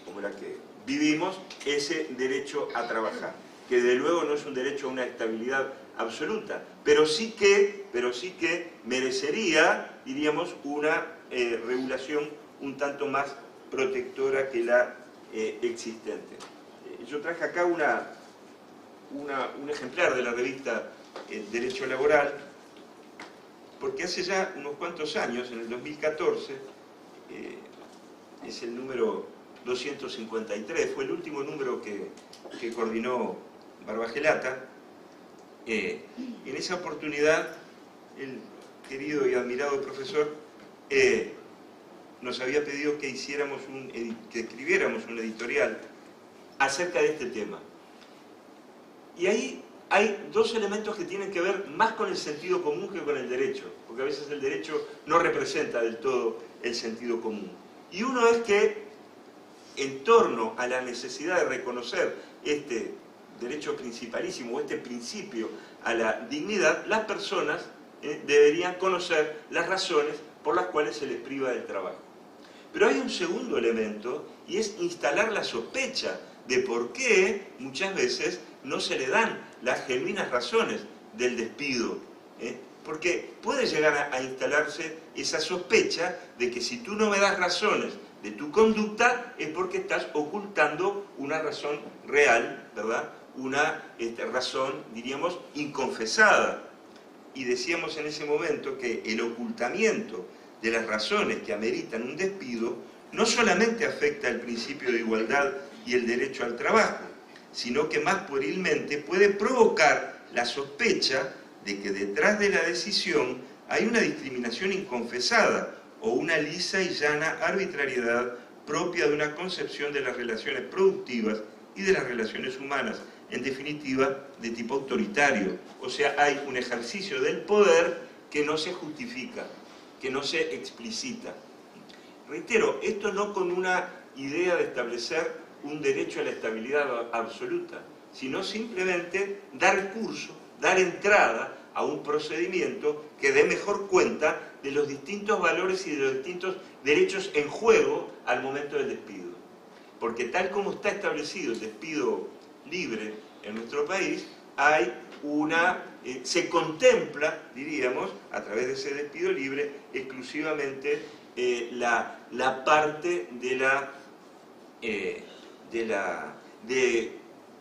como la que vivimos, ese derecho a trabajar, que de luego no es un derecho a una estabilidad absoluta, pero sí que merecería, diríamos, una regulación un tanto más protectora que la existente. Yo traje acá un ejemplar de la revista Derecho Laboral, porque hace ya unos cuantos años, en el 2014, es el número 253, fue el último número que coordinó Barbagelata. En esa oportunidad, el querido y admirado profesor nos había pedido que escribiéramos un editorial acerca de este tema. Y ahí hay dos elementos que tienen que ver más con el sentido común que con el derecho, porque a veces el derecho no representa del todo el sentido común. Y uno es que, en torno a la necesidad de reconocer este derecho principalísimo, o este principio a la dignidad, las personas deberían conocer las razones por las cuales se les priva del trabajo. Pero hay un segundo elemento, y es instalar la sospecha de por qué muchas veces no se le dan las genuinas razones del despido. Porque puede llegar a instalarse esa sospecha de que si tú no me das razones de tu conducta es porque estás ocultando una razón real, ¿verdad? Una razón, diríamos, inconfesada. Y decíamos en ese momento que el ocultamiento de las razones que ameritan un despido no solamente afecta el principio de igualdad y el derecho al trabajo, sino que más puerilmente puede provocar la sospecha de que detrás de la decisión hay una discriminación inconfesada o una lisa y llana arbitrariedad propia de una concepción de las relaciones productivas y de las relaciones humanas, en definitiva, de tipo autoritario. O sea, hay un ejercicio del poder que no se justifica, que no se explicita. Reitero, esto no con una idea de establecer un derecho a la estabilidad absoluta, sino simplemente dar curso, dar entrada a un procedimiento que dé mejor cuenta de los distintos valores y de los distintos derechos en juego al momento del despido. Porque tal como está establecido el despido libre en nuestro país, hay se contempla, diríamos, a través de ese despido libre, exclusivamente la parte de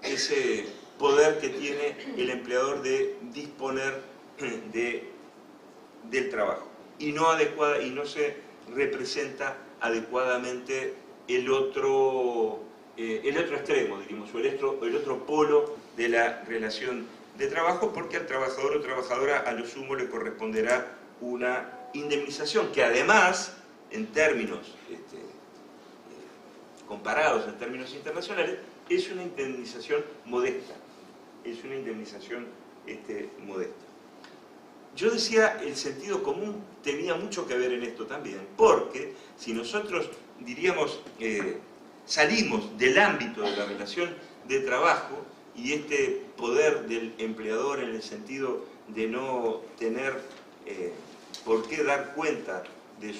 ese poder que tiene el empleador de disponer del trabajo. Y no se representa adecuadamente el otro extremo, diríamos, o el otro polo de la relación de trabajo, porque al trabajador o trabajadora a lo sumo le corresponderá una indemnización que además, en términos comparados, en términos internacionales, es una indemnización modesta. Es una indemnización modesta. Yo decía, el sentido común tenía mucho que ver en esto también, porque si nosotros, diríamos, salimos del ámbito de la relación de trabajo y este poder del empleador en el sentido de no tener por qué dar cuenta de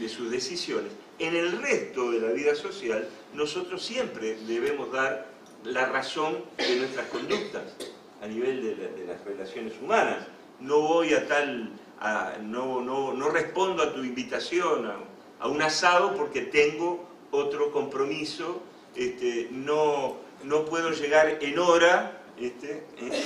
sus decisiones, en el resto de la vida social nosotros siempre debemos dar la razón de nuestras conductas a nivel de las relaciones humanas. No voy no respondo a tu invitación a un asado porque tengo otro compromiso, no puedo llegar en hora,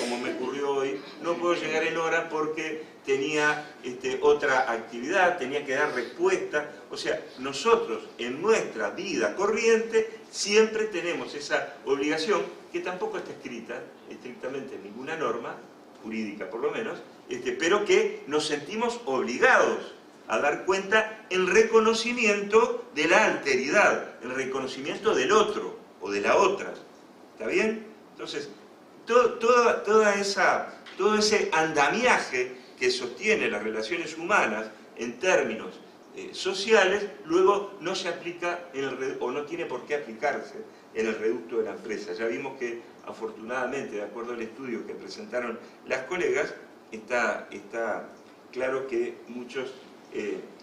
como me ocurrió hoy, no puedo llegar en hora porque tenía otra actividad, tenía que dar respuesta. O sea, nosotros en nuestra vida corriente siempre tenemos esa obligación, que tampoco está escrita estrictamente en ninguna norma, jurídica por lo menos, pero que nos sentimos obligados a dar cuenta en reconocimiento de la alteridad, en reconocimiento del otro o de la otra. ¿Está bien? Entonces, todo ese andamiaje que sostiene las relaciones humanas en términos sociales, luego no se aplica o no tiene por qué aplicarse en el reducto de la empresa. Ya vimos que afortunadamente, de acuerdo al estudio que presentaron las colegas, está claro que muchos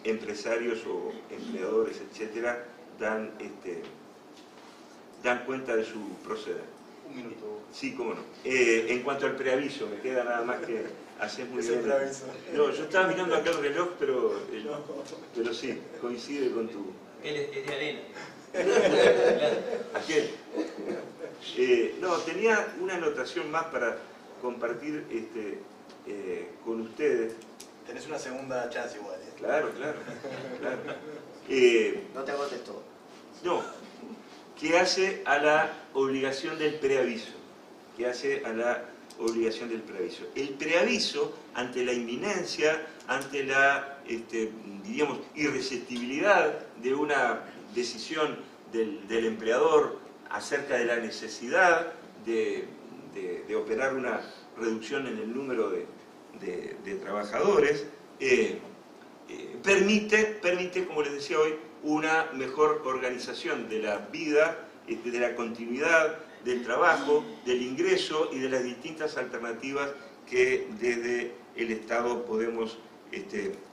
empresarios o empleadores, etcétera, dan cuenta de su proceder. Un minuto. Sí, cómo no. En cuanto al preaviso, me queda nada más que hacer muy bien. No, yo estaba mirando acá el reloj, pero sí, coincide con tu... Él es de arena. Aquel. No, tenía una anotación más para compartir con ustedes. Tenés una segunda chance igual. Claro. No te agotes todo. No, que hace a la obligación del preaviso. El preaviso, ante la inminencia, ante la, diríamos, irresistibilidad de una decisión del empleador acerca de la necesidad de operar una reducción en el número de trabajadores, permite, como les decía hoy, una mejor organización de la vida, de la continuidad del trabajo, del ingreso y de las distintas alternativas que desde el Estado podemos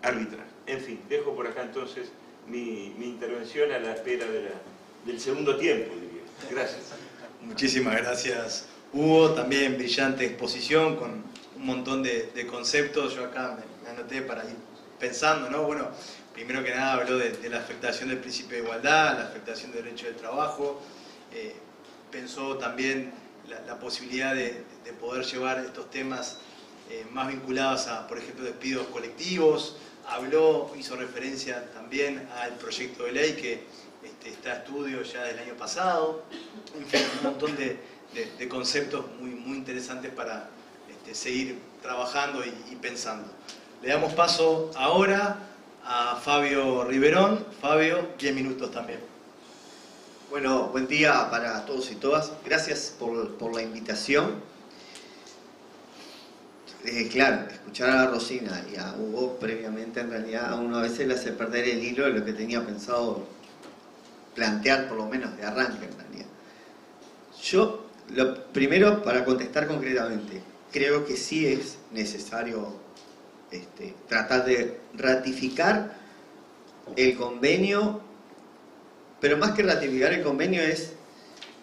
arbitrar. En fin, dejo por acá entonces mi intervención a la espera del segundo tiempo, diría. Gracias. Muchísimas gracias, Hugo. También brillante exposición con un montón de conceptos. Yo acá me anoté para ir pensando, ¿no? Bueno, primero que nada habló de la afectación del principio de igualdad, la afectación del derecho del trabajo. Pensó también la posibilidad de poder llevar estos temas más vinculados a, por ejemplo, despidos colectivos. Hizo referencia también al proyecto de ley que está a estudio ya del año pasado. En fin, un montón de conceptos muy interesantes para seguir trabajando y pensando. Le damos paso ahora a Fabio Riverón. Fabio, 10 minutos también. Bueno, buen día para todos y todas. Gracias por la invitación. Claro, escuchar a Rosina y a Hugo previamente, en realidad a uno a veces le hace perder el hilo de lo que tenía pensado plantear, por lo menos de arranque en realidad. Yo, lo primero, para contestar concretamente, creo que sí es necesario tratar de ratificar el convenio, pero más que ratificar el convenio es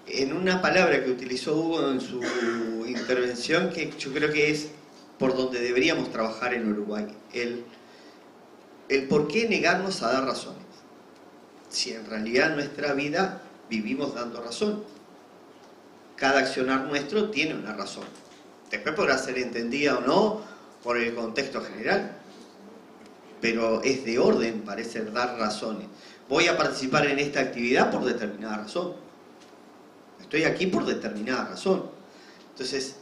en una palabra que utilizó Hugo en su intervención, que yo creo que es por donde deberíamos trabajar en Uruguay, el por qué negarnos a dar razones, si en realidad en nuestra vida vivimos dando razón. Cada accionar nuestro tiene una razón, después podrá ser entendida o no por el contexto general, pero es de orden, parece, dar razones. Voy a participar en esta actividad por determinada razón. Estoy aquí por determinada razón. Entonces,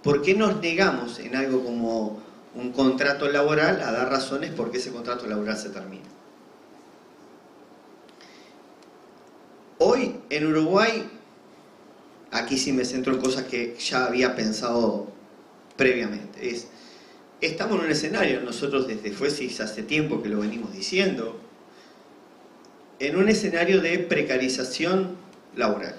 ¿por qué nos negamos en algo como un contrato laboral a dar razones por qué ese contrato laboral se termina? Hoy, en Uruguay, aquí sí me centro en cosas que ya había pensado previamente. Estamos en un escenario, nosotros desde FUESIS hace tiempo que lo venimos diciendo, en un escenario de precarización laboral,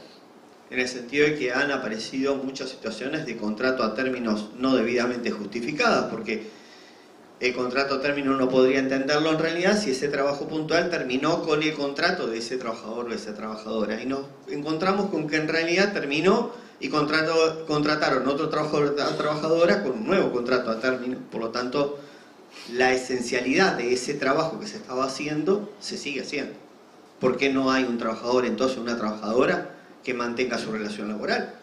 en el sentido de que han aparecido muchas situaciones de contrato a términos no debidamente justificadas, porque el contrato a término no podría entenderlo en realidad si ese trabajo puntual terminó con el contrato de ese trabajador o de esa trabajadora, y nos encontramos con que en realidad terminó y contrataron otro trabajador o trabajadora con un nuevo contrato a término. Por lo tanto, la esencialidad de ese trabajo que se estaba haciendo se sigue haciendo. ¿Por qué no hay un trabajador, entonces una trabajadora, que mantenga su relación laboral?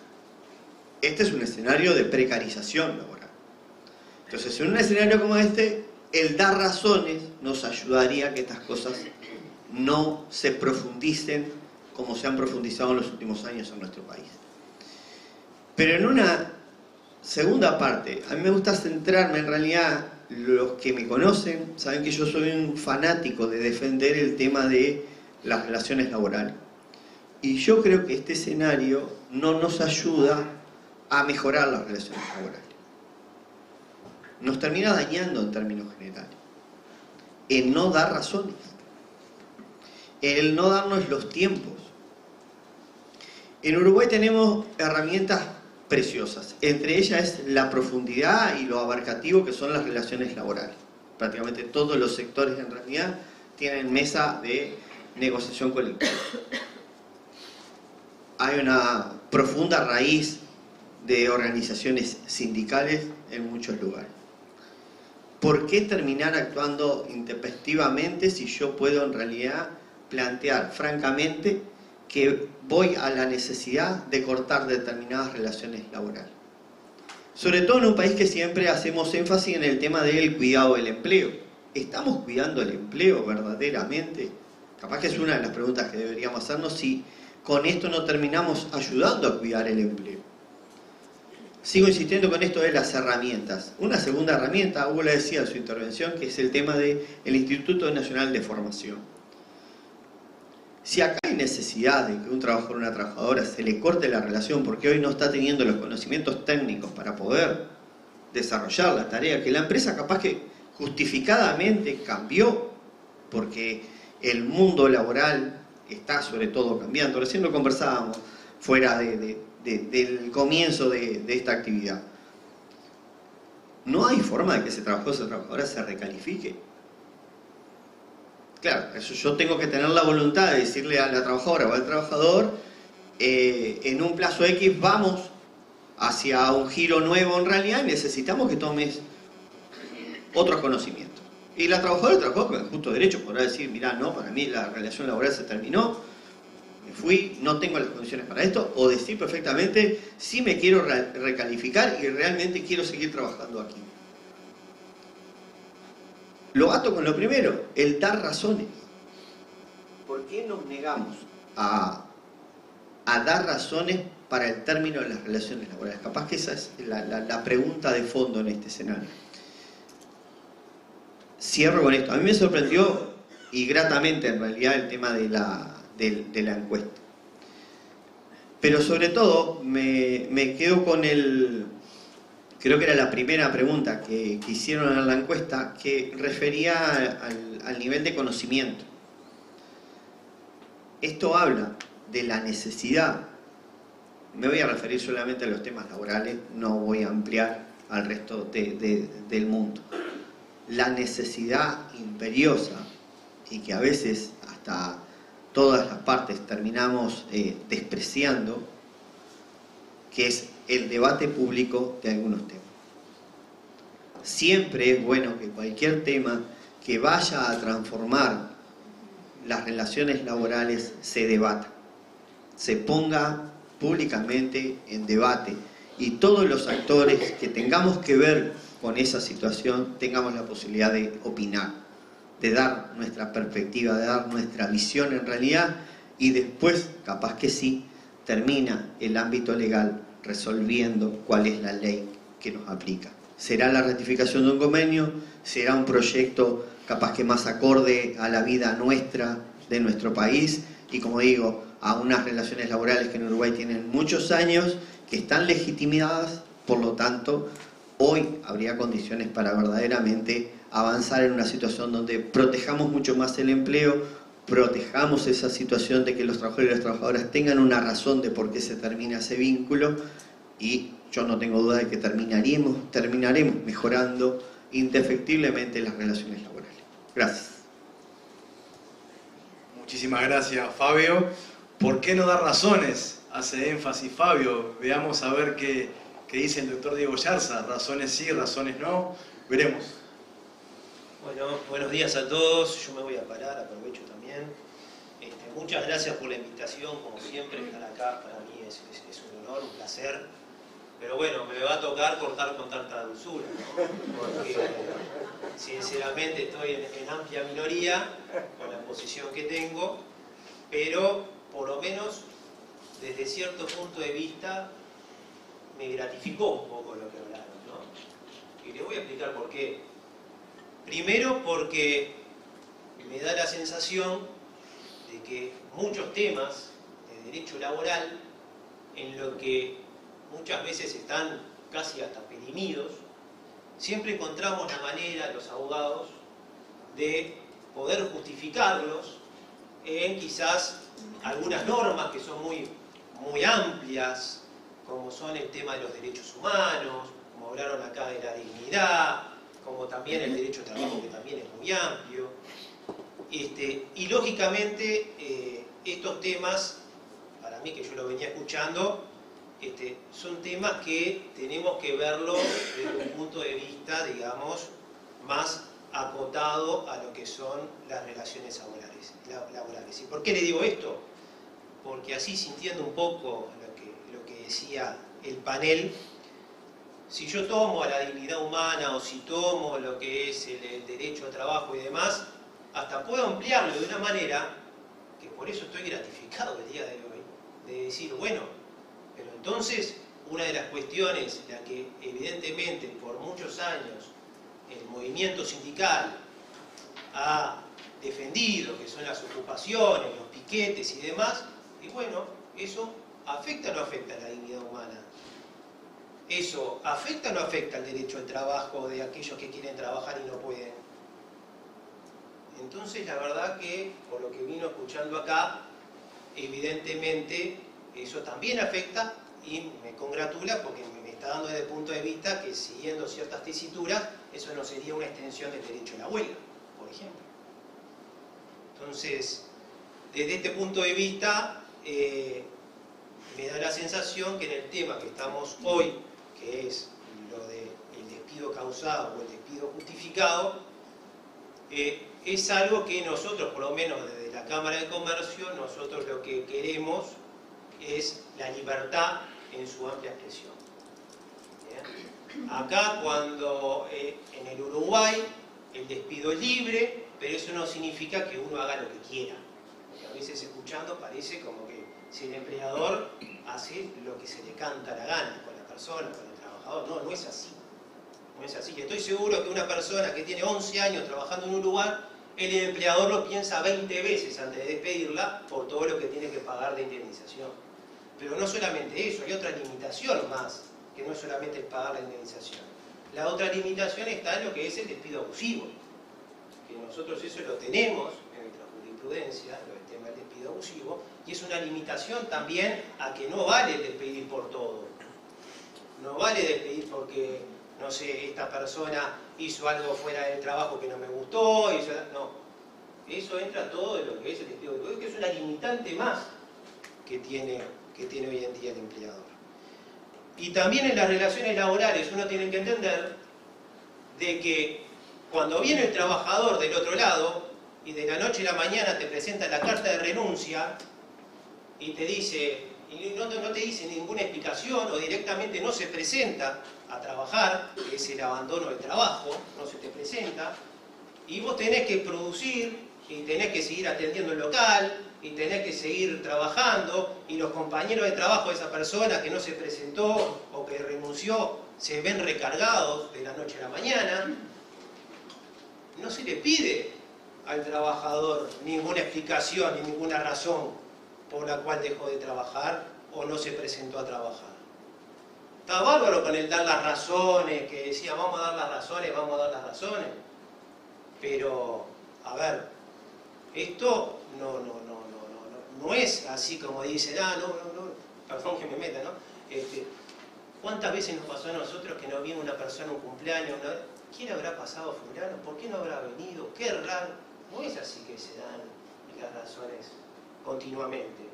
Este es un escenario de precarización laboral. Entonces, en un escenario como este, el dar razones nos ayudaría a que estas cosas no se profundicen como se han profundizado en los últimos años en nuestro país. Pero en una segunda parte, a mí me gusta centrarme, en realidad, los que me conocen saben que yo soy un fanático de defender el tema de las relaciones laborales. Y yo creo que este escenario no nos ayuda a mejorar las relaciones laborales. Nos termina dañando en términos generales, en no dar razones. el no darnos los tiempos. En Uruguay tenemos herramientas preciosas, entre ellas es la profundidad y lo abarcativo que son las relaciones laborales. Prácticamente todos los sectores en realidad tienen mesa de negociación colectiva. Hay una profunda raíz de organizaciones sindicales en muchos lugares. ¿Por qué terminar actuando intempestivamente si yo puedo en realidad plantear francamente que voy a la necesidad de cortar determinadas relaciones laborales? Sobre todo en un país que siempre hacemos énfasis en el tema del cuidado del empleo. ¿Estamos cuidando el empleo verdaderamente? Capaz que es una de las preguntas que deberíamos hacernos si con esto no terminamos ayudando a cuidar el empleo. Sigo insistiendo con esto de las herramientas. Una segunda herramienta, Hugo la decía en su intervención, que es el tema del Instituto Nacional de Formación. Si acá hay necesidad de que un trabajador o una trabajadora se le corte la relación porque hoy no está teniendo los conocimientos técnicos para poder desarrollar la tarea, que la empresa capaz que justificadamente cambió, porque el mundo laboral está sobre todo cambiando. Recién lo conversábamos fuera del comienzo de esta actividad. No hay forma de que ese trabajador o esa trabajadora se recalifique. Claro, eso yo tengo que tener la voluntad de decirle a la trabajadora o al trabajador, en un plazo X vamos hacia un giro nuevo en realidad y necesitamos que tomes otros conocimientos. Y la trabajadora o el trabajador con justo derecho podrá decir, mirá, no, para mí la relación laboral se terminó, me fui, no tengo las condiciones para esto, o decir perfectamente, sí me quiero recalificar y realmente quiero seguir trabajando aquí. Lo ato con lo primero, el dar razones. ¿Por qué nos negamos a dar razones para el término de las relaciones laborales? Capaz que esa es la pregunta de fondo en este escenario. Cierro con esto. A mí me sorprendió, y gratamente en realidad, el tema de la encuesta. Pero sobre todo me quedo con creo que era la primera pregunta que hicieron en la encuesta, que refería al nivel de conocimiento. Esto habla de la necesidad, me voy a referir solamente a los temas laborales, no voy a ampliar al resto del mundo. La necesidad imperiosa, y que a veces hasta todas las partes terminamos despreciando, que es el debate público de algunos temas. Siempre es bueno que cualquier tema que vaya a transformar las relaciones laborales se debata, se ponga públicamente en debate y todos los actores que tengamos que ver con esa situación tengamos la posibilidad de opinar, de dar nuestra perspectiva, de dar nuestra visión en realidad, y después, capaz que sí, termina el ámbito legal resolviendo cuál es la ley que nos aplica. ¿Será la ratificación de un convenio? ¿Será un proyecto capaz que más acorde a la vida nuestra, de nuestro país? Y como digo, a unas relaciones laborales que en Uruguay tienen muchos años, que están legitimadas, por lo tanto, hoy habría condiciones para verdaderamente avanzar en una situación donde protejamos mucho más el empleo, protejamos esa situación de que los trabajadores y las trabajadoras tengan una razón de por qué se termina ese vínculo, y yo no tengo duda de que terminaremos mejorando indefectiblemente las relaciones laborales. Gracias. Muchísimas gracias, Fabio. ¿Por qué no dar razones? Hace énfasis Fabio. Veamos a ver qué dice el doctor Diego Yarza. Razones sí, razones no. Veremos. Bueno, buenos días a todos. Yo me voy a parar, aprovecho también. Muchas gracias por la invitación, como siempre, estar acá para mí es un honor, un placer. Pero bueno, me va a tocar cortar con tanta dulzura, ¿no? Porque sinceramente estoy en amplia minoría con la posición que tengo, pero por lo menos desde cierto punto de vista me gratificó un poco lo que hablaron, ¿no? Y les voy a explicar por qué. Primero porque me da la sensación de que muchos temas de derecho laboral, en lo que muchas veces están casi hasta perimidos, siempre encontramos la manera, los abogados, de poder justificarlos en quizás algunas normas que son muy amplias, como son el tema de los derechos humanos, como hablaron acá de la dignidad, como también el derecho al trabajo, que también es muy amplio. Y lógicamente estos temas, para mí que yo lo venía escuchando, son temas que tenemos que verlo desde un punto de vista, digamos, más acotado a lo que son las relaciones laborales. ¿Y por qué le digo esto? Porque así, sintiendo un poco lo que decía el panel, si yo tomo a la dignidad humana o si tomo lo que es el derecho al trabajo y demás, hasta puedo ampliarlo de una manera que por eso estoy gratificado el día de hoy, de decir, bueno, pero entonces una de las cuestiones en la que evidentemente por muchos años el movimiento sindical ha defendido, que son las ocupaciones, los piquetes y demás, y bueno, eso afecta o no afecta a la dignidad humana. ¿Eso afecta o no afecta al derecho al trabajo de aquellos que quieren trabajar y no pueden? Entonces, la verdad que, por lo que vino escuchando acá, evidentemente eso también afecta y me congratula porque me está dando desde el punto de vista que, siguiendo ciertas tesituras, eso no sería una extensión del derecho a la huelga, por ejemplo. Entonces, desde este punto de vista, me da la sensación que en el tema que estamos hoy, que es lo del despido causado o el despido justificado, es algo que nosotros, por lo menos desde la Cámara de Comercio, nosotros lo que queremos es la libertad en su amplia expresión. ¿Bien? Acá, cuando en el Uruguay el despido es libre, pero eso no significa que uno haga lo que quiera. Porque a veces escuchando parece como que si el empleador hace lo que se le canta la gana con la persona, con el trabajador. No, no es así. No es así. Estoy seguro que una persona que tiene 11 años trabajando en un lugar, el empleador lo piensa 20 veces antes de despedirla por todo lo que tiene que pagar de indemnización. Pero no solamente eso, hay otra limitación más, que no es solamente el pagar la indemnización. La otra limitación está en lo que es el despido abusivo, que nosotros eso lo tenemos en nuestra jurisprudencia, el tema del despido abusivo, y es una limitación también a que no vale despedir por todo. No vale despedir porque, no sé, esta persona hizo algo fuera del trabajo que no me gustó, no. Eso entra todo en lo que es el despido abusivo, que es una limitante más que tiene hoy en día el empleador. Y también en las relaciones laborales uno tiene que entender de que cuando viene el trabajador del otro lado y de la noche a la mañana te presenta la carta de renuncia y te dice, y no te dice ninguna explicación o directamente no se presenta a trabajar, que es el abandono del trabajo, no se te presenta, y vos tenés que producir y tenés que seguir atendiendo el local y tenés que seguir trabajando, y los compañeros de trabajo de esa persona que no se presentó o que renunció se ven recargados de la noche a la mañana. No se le pide al trabajador ninguna explicación ni ninguna razón por la cual dejó de trabajar o no se presentó a trabajar. Está bárbaro con el dar las razones, que decía vamos a dar las razones, pero, a ver, esto no es así como dicen, perdón que me meta, ¿no? ¿Cuántas veces nos pasó a nosotros que no vino una persona un cumpleaños? ¿Quién habrá pasado fulano? ¿Por qué no habrá venido? ¡Qué raro! No es así que se dan las razones continuamente.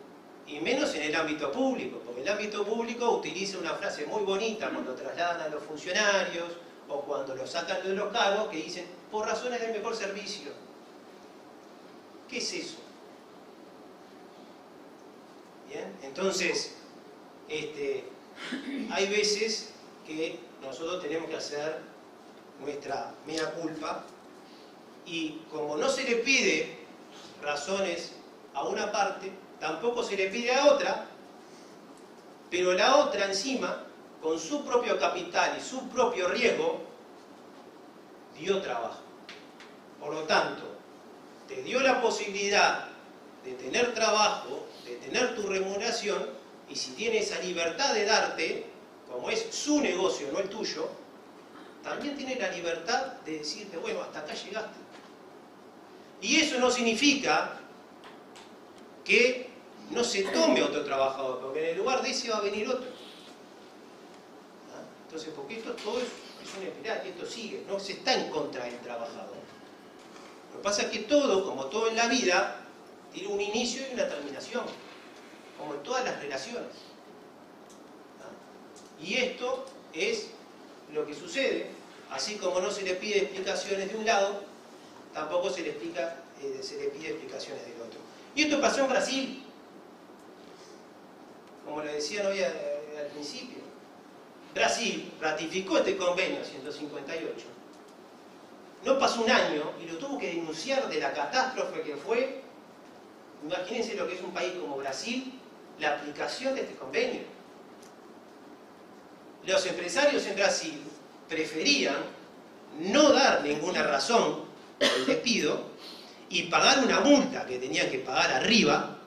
Y menos en el ámbito público, porque el ámbito público utiliza una frase muy bonita cuando trasladan a los funcionarios o cuando los sacan de los cargos, que dicen, por razones del mejor servicio. ¿Qué es eso? ¿Bien? Entonces, hay veces que nosotros tenemos que hacer nuestra mea culpa, y como no se le pide razones a una parte, tampoco se le pide a otra, pero la otra encima, con su propio capital y su propio riesgo, dio trabajo. Por lo tanto, te dio la posibilidad de tener trabajo, de tener tu remuneración, y si tiene esa libertad de darte, como es su negocio, no el tuyo, también tiene la libertad de decirte, bueno, hasta acá llegaste. Y eso no significa que no se tome otro trabajador, porque en el lugar de ese va a venir otro. ¿Ah? Entonces, porque esto todo es una espiral y esto sigue, no se está en contra del trabajador. Lo que pasa es que todo, como todo en la vida, tiene un inicio y una terminación, como en todas las relaciones. ¿Ah? Y esto es lo que sucede, así como no se le pide explicaciones de un lado, tampoco se le pide explicaciones del otro. Y esto pasó en Brasil, como le decían hoy al principio. Brasil ratificó este convenio 158. No pasó un año y lo tuvo que denunciar de la catástrofe que fue. Imagínense lo que es un país como Brasil, la aplicación de este convenio. Los empresarios en Brasil preferían no dar ninguna razón al despido y pagar una multa que tenían que pagar arriba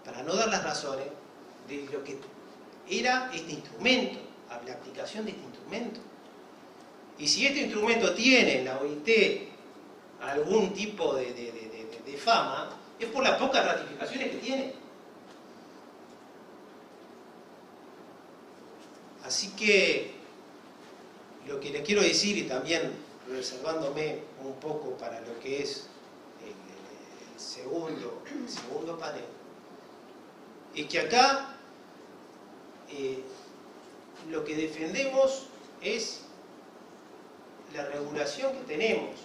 para no dar las razones de lo que era este instrumento, la aplicación de este instrumento. Y si este instrumento tiene en la OIT algún tipo de fama, es por las pocas ratificaciones que tiene. Así que lo que le quiero decir, y también reservándome un poco para lo que es el segundo panel, es que acá lo que defendemos es la regulación que tenemos.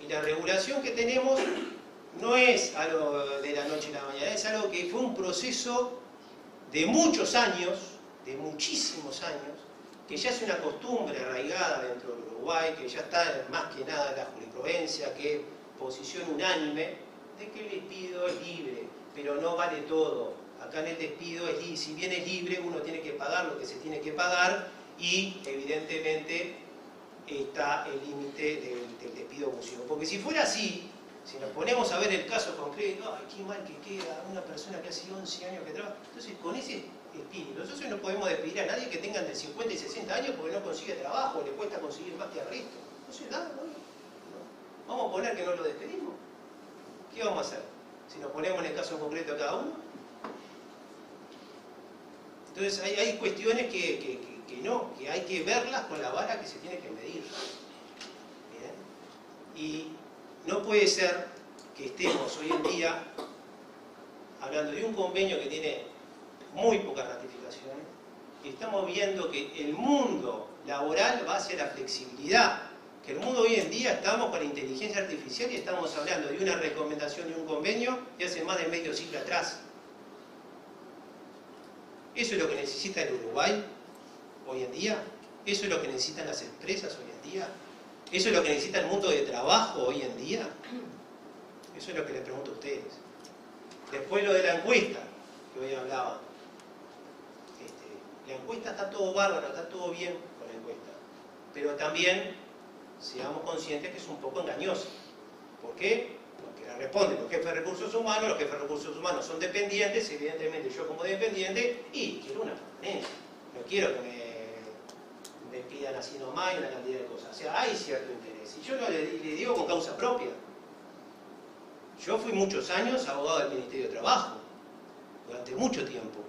Y la regulación que tenemos no es algo de la noche a la mañana, es algo que fue un proceso de muchos años, de muchísimos años, que ya es una costumbre arraigada dentro del Uruguay, que ya está más que nada en la jurisprudencia, que es posición unánime, de que el despido es libre, pero no vale todo. Acá en el despido, si bien es libre, uno tiene que pagar lo que se tiene que pagar y evidentemente está el límite del despido abusivo. Porque si fuera así, si nos ponemos a ver el caso concreto, ¡ay, qué mal que queda una persona que hace 11 años que trabaja! Entonces, con ese espíritu, nosotros no podemos despedir a nadie que tenga entre 50 y 60 años porque no consigue trabajo, le cuesta conseguir más que al resto. No se da, ¿no? Vamos a poner que no lo despedimos. ¿Qué vamos a hacer? Si nos ponemos en el caso concreto cada uno. Entonces, hay cuestiones que hay que verlas con la vara que se tiene que medir. ¿Bien? Y no puede ser que estemos hoy en día hablando de un convenio que tiene muy pocas ratificaciones y estamos viendo que el mundo laboral va hacia la flexibilidad, que el mundo hoy en día estamos con la inteligencia artificial y estamos hablando de una recomendación de un convenio de hace más de medio siglo atrás. ¿Eso es lo que necesita el Uruguay hoy en día? ¿Eso es lo que necesitan las empresas hoy en día? ¿Eso es lo que necesita el mundo de trabajo hoy en día? Eso es lo que les pregunto a ustedes. Después lo de la encuesta, que hoy hablaba. La encuesta está todo bárbaro, está todo bien con la encuesta. Pero también seamos conscientes que es un poco engañosa. ¿Por qué? Porque la responden los jefes de recursos humanos son dependientes, evidentemente yo como dependiente, y quiero una permanencia. No quiero que me pidan así nomás y una cantidad de cosas. O sea, hay cierto interés. Y yo le digo con causa propia. Yo fui muchos años abogado del Ministerio de Trabajo, durante mucho tiempo.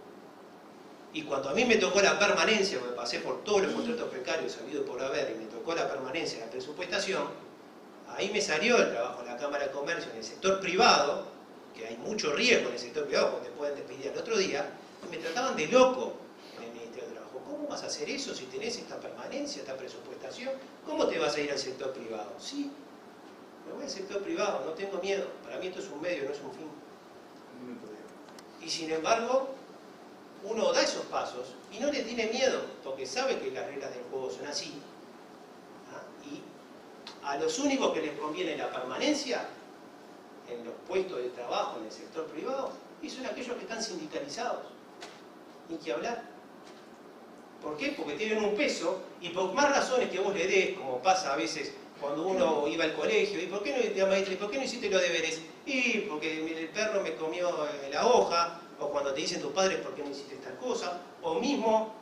Y cuando a mí me tocó la permanencia, porque pasé por todos los contratos precarios habido por haber, y me tocó la permanencia de la presupuestación, ahí me salió el trabajo en la Cámara de Comercio, en el sector privado, que hay mucho riesgo en el sector privado, porque te pueden despedir al otro día, y me trataban de loco en el Ministerio de Trabajo. ¿Cómo vas a hacer eso si tenés esta permanencia, esta presupuestación? ¿Cómo te vas a ir al sector privado? Sí, me voy al sector privado, no tengo miedo. Para mí esto es un medio, no es un fin. Y sin embargo, uno da esos pasos y no le tiene miedo, porque sabe que las reglas del juego son así. Y a los únicos que les conviene la permanencia en los puestos de trabajo en el sector privado y son aquellos que están sindicalizados. Ni que hablar. ¿Por qué? Porque tienen un peso y por más razones que vos le des, como pasa a veces cuando uno iba al colegio, ¿y por qué no hiciste los deberes? Y porque el perro me comió la hoja, o cuando te dicen tus padres por qué no hiciste tal cosa, o mismo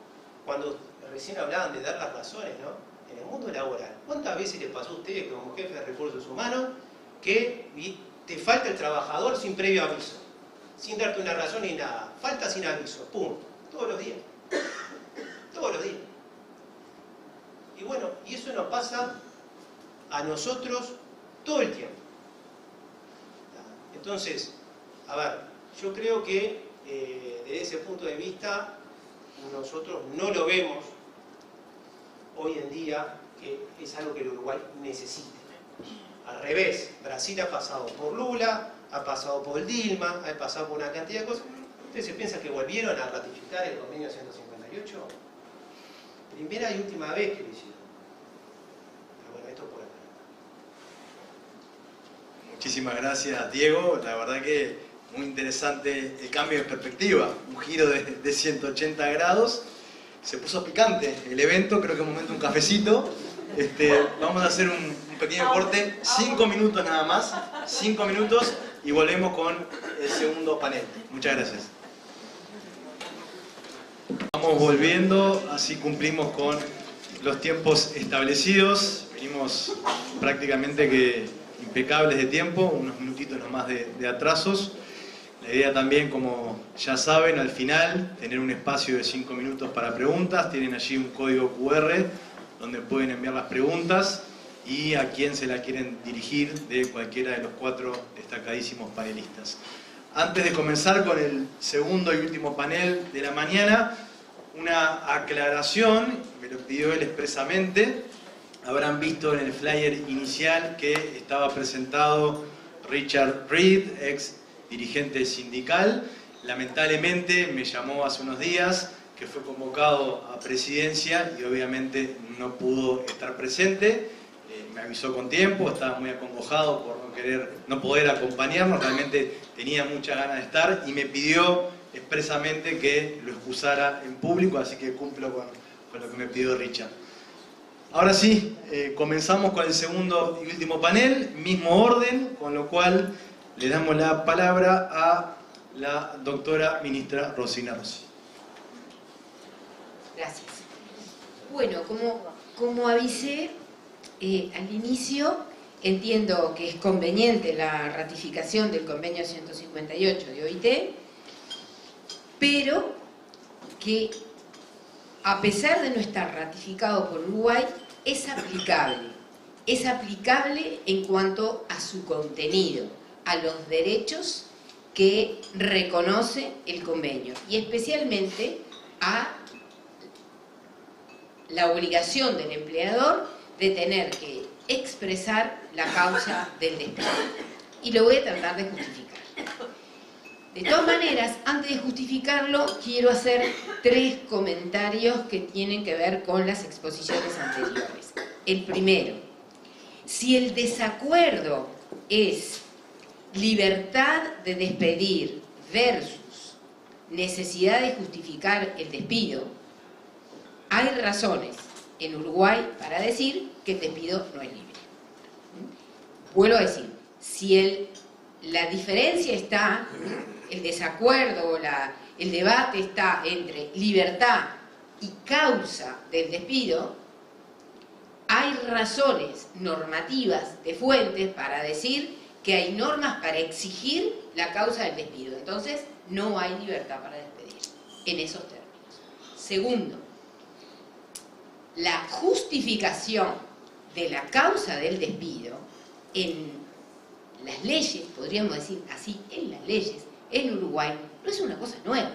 cuando recién hablaban de dar las razones, ¿no? En el mundo laboral, ¿cuántas veces les pasó a ustedes como jefe de recursos humanos que te falta el trabajador sin previo aviso? sin darte una razón ni nada. Falta sin aviso, pum, todos los días. Todos los días. Y bueno, y eso nos pasa a nosotros todo el tiempo. Entonces, a ver, yo creo que desde ese punto de vista nosotros no lo vemos hoy en día que es algo que el Uruguay necesita. Al revés, Brasil ha pasado por Lula, ha pasado por Dilma, ha pasado por una cantidad de cosas. ¿Ustedes se piensan que volvieron a ratificar el convenio 158? Primera y última vez que lo hicieron. Pero bueno, esto por acá. Muchísimas gracias, Diego. La verdad que muy interesante el cambio de perspectiva, un giro de 180 grados. Se puso picante el evento, creo que es un momento un cafecito. Vamos a hacer un pequeño corte, 5 minutos nada más, 5 minutos y volvemos con el segundo panel. Muchas gracias. Vamos volviendo, así cumplimos con los tiempos establecidos. Venimos prácticamente que impecables de tiempo, unos minutitos nomás de atrasos. La idea también, como ya saben, al final tener un espacio de 5 minutos para preguntas. Tienen allí un código QR donde pueden enviar las preguntas y a quién se la quieren dirigir de cualquiera de los 4 destacadísimos panelistas. Antes de comenzar con el segundo y último panel de la mañana, una aclaración, me lo pidió él expresamente. Habrán visto en el flyer inicial que estaba presentado Richard Reed, ex dirigente sindical. Lamentablemente me llamó hace unos días que fue convocado a presidencia y obviamente no pudo estar presente. Me avisó con tiempo, estaba muy acongojado por no poder acompañarnos, realmente tenía muchas ganas de estar y me pidió expresamente que lo excusara en público, así que cumplo con lo que me pidió Richard. Ahora sí, comenzamos con el segundo y último panel, mismo orden, con lo cual le damos la palabra a la doctora ministra Rosina Rossi. Gracias. Bueno, como avisé al inicio, entiendo que es conveniente la ratificación del convenio 158 de OIT, pero que a pesar de no estar ratificado por Uruguay, es aplicable en cuanto a su contenido, a los derechos que reconoce el convenio y especialmente a la obligación del empleador de tener que expresar la causa del despido. Y lo voy a tratar de justificar. De todas maneras, antes de justificarlo, quiero hacer 3 comentarios que tienen que ver con las exposiciones anteriores. El primero, si el desacuerdo es libertad de despedir versus necesidad de justificar el despido, hay razones en Uruguay para decir que el despido no es libre. Vuelvo a decir, si la diferencia está, el desacuerdo o el debate está entre libertad y causa del despido, hay razones normativas de fuentes para decir que hay normas para exigir la causa del despido. Entonces, no hay libertad para despedir en esos términos. Segundo, la justificación de la causa del despido en las leyes, podríamos decir así, en las leyes, en Uruguay, no es una cosa nueva,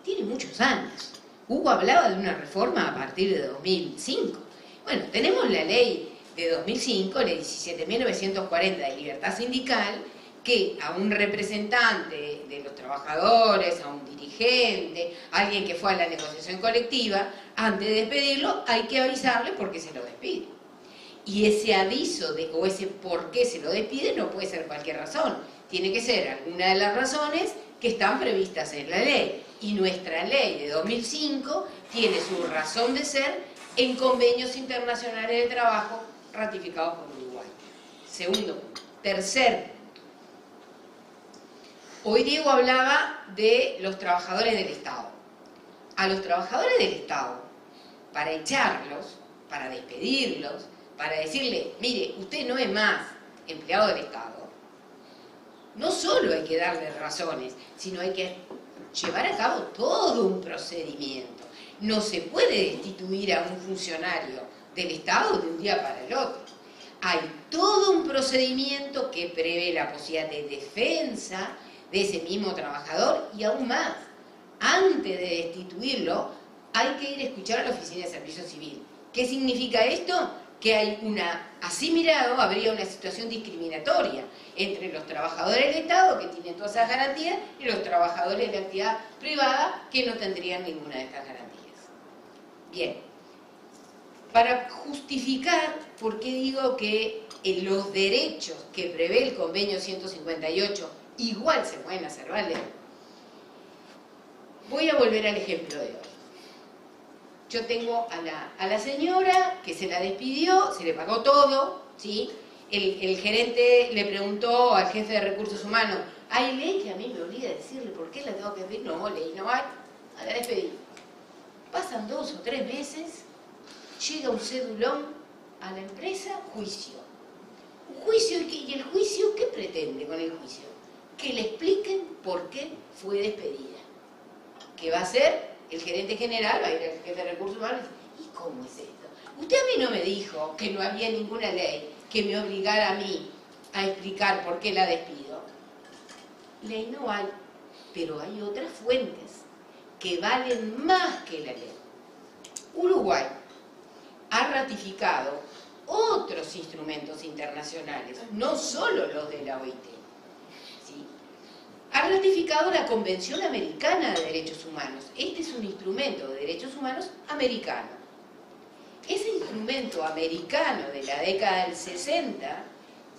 tiene muchos años. Hugo hablaba de una reforma a partir de 2005. Bueno, tenemos la ley de 2005, ley 17.940 de libertad sindical, que a un representante de los trabajadores, a un dirigente, a alguien que fue a la negociación colectiva, antes de despedirlo hay que avisarle por qué se lo despide. Y ese aviso o ese por qué se lo despide no puede ser cualquier razón, tiene que ser alguna de las razones que están previstas en la ley. Y nuestra ley de 2005 tiene su razón de ser en convenios internacionales de trabajo ratificados por Uruguay. Segundo punto. Tercer punto. Hoy Diego hablaba de los trabajadores del Estado. A los trabajadores del Estado, para echarlos, para despedirlos, para decirle, mire, usted no es más empleado del Estado, no solo hay que darle razones, sino hay que llevar a cabo todo un procedimiento. No se puede destituir a un funcionario del Estado de un día para el otro. Hay todo un procedimiento que prevé la posibilidad de defensa de ese mismo trabajador y aún más, antes de destituirlo, hay que ir a escuchar a la Oficina de Servicio Civil. ¿Qué significa esto? Que hay así mirado, habría una situación discriminatoria entre los trabajadores del Estado, que tienen todas esas garantías, y los trabajadores de la actividad privada, que no tendrían ninguna de estas garantías. Bien, para justificar por qué digo que los derechos que prevé el convenio 158 igual se pueden hacer valer, voy a volver al ejemplo de hoy. Yo tengo a la señora que se la despidió, se le pagó todo, ¿sí? El gerente le preguntó al jefe de recursos humanos, ¿hay ley que a mí me obliga a decirle por qué la tengo que despedir? No, ley no hay, a la despedí. Pasan 2 o 3 meses, llega un cedulón a la empresa, juicio. Un juicio, ¿y el juicio qué pretende con el juicio? Que le expliquen por qué fue despedida. ¿Qué va a hacer? El gerente general va a ir al jefe de recursos humanos y dice, ¿y cómo es esto? Usted a mí no me dijo que no había ninguna ley que me obligara a mí a explicar por qué la despido. Ley no hay, pero hay otras fuentes que valen más que la ley. Uruguay ha ratificado otros instrumentos internacionales, no solo los de la OIT. ¿Sí? Ha ratificado la Convención Americana de Derechos Humanos. Este es un instrumento de derechos humanos americano. Ese instrumento americano de la década del 60,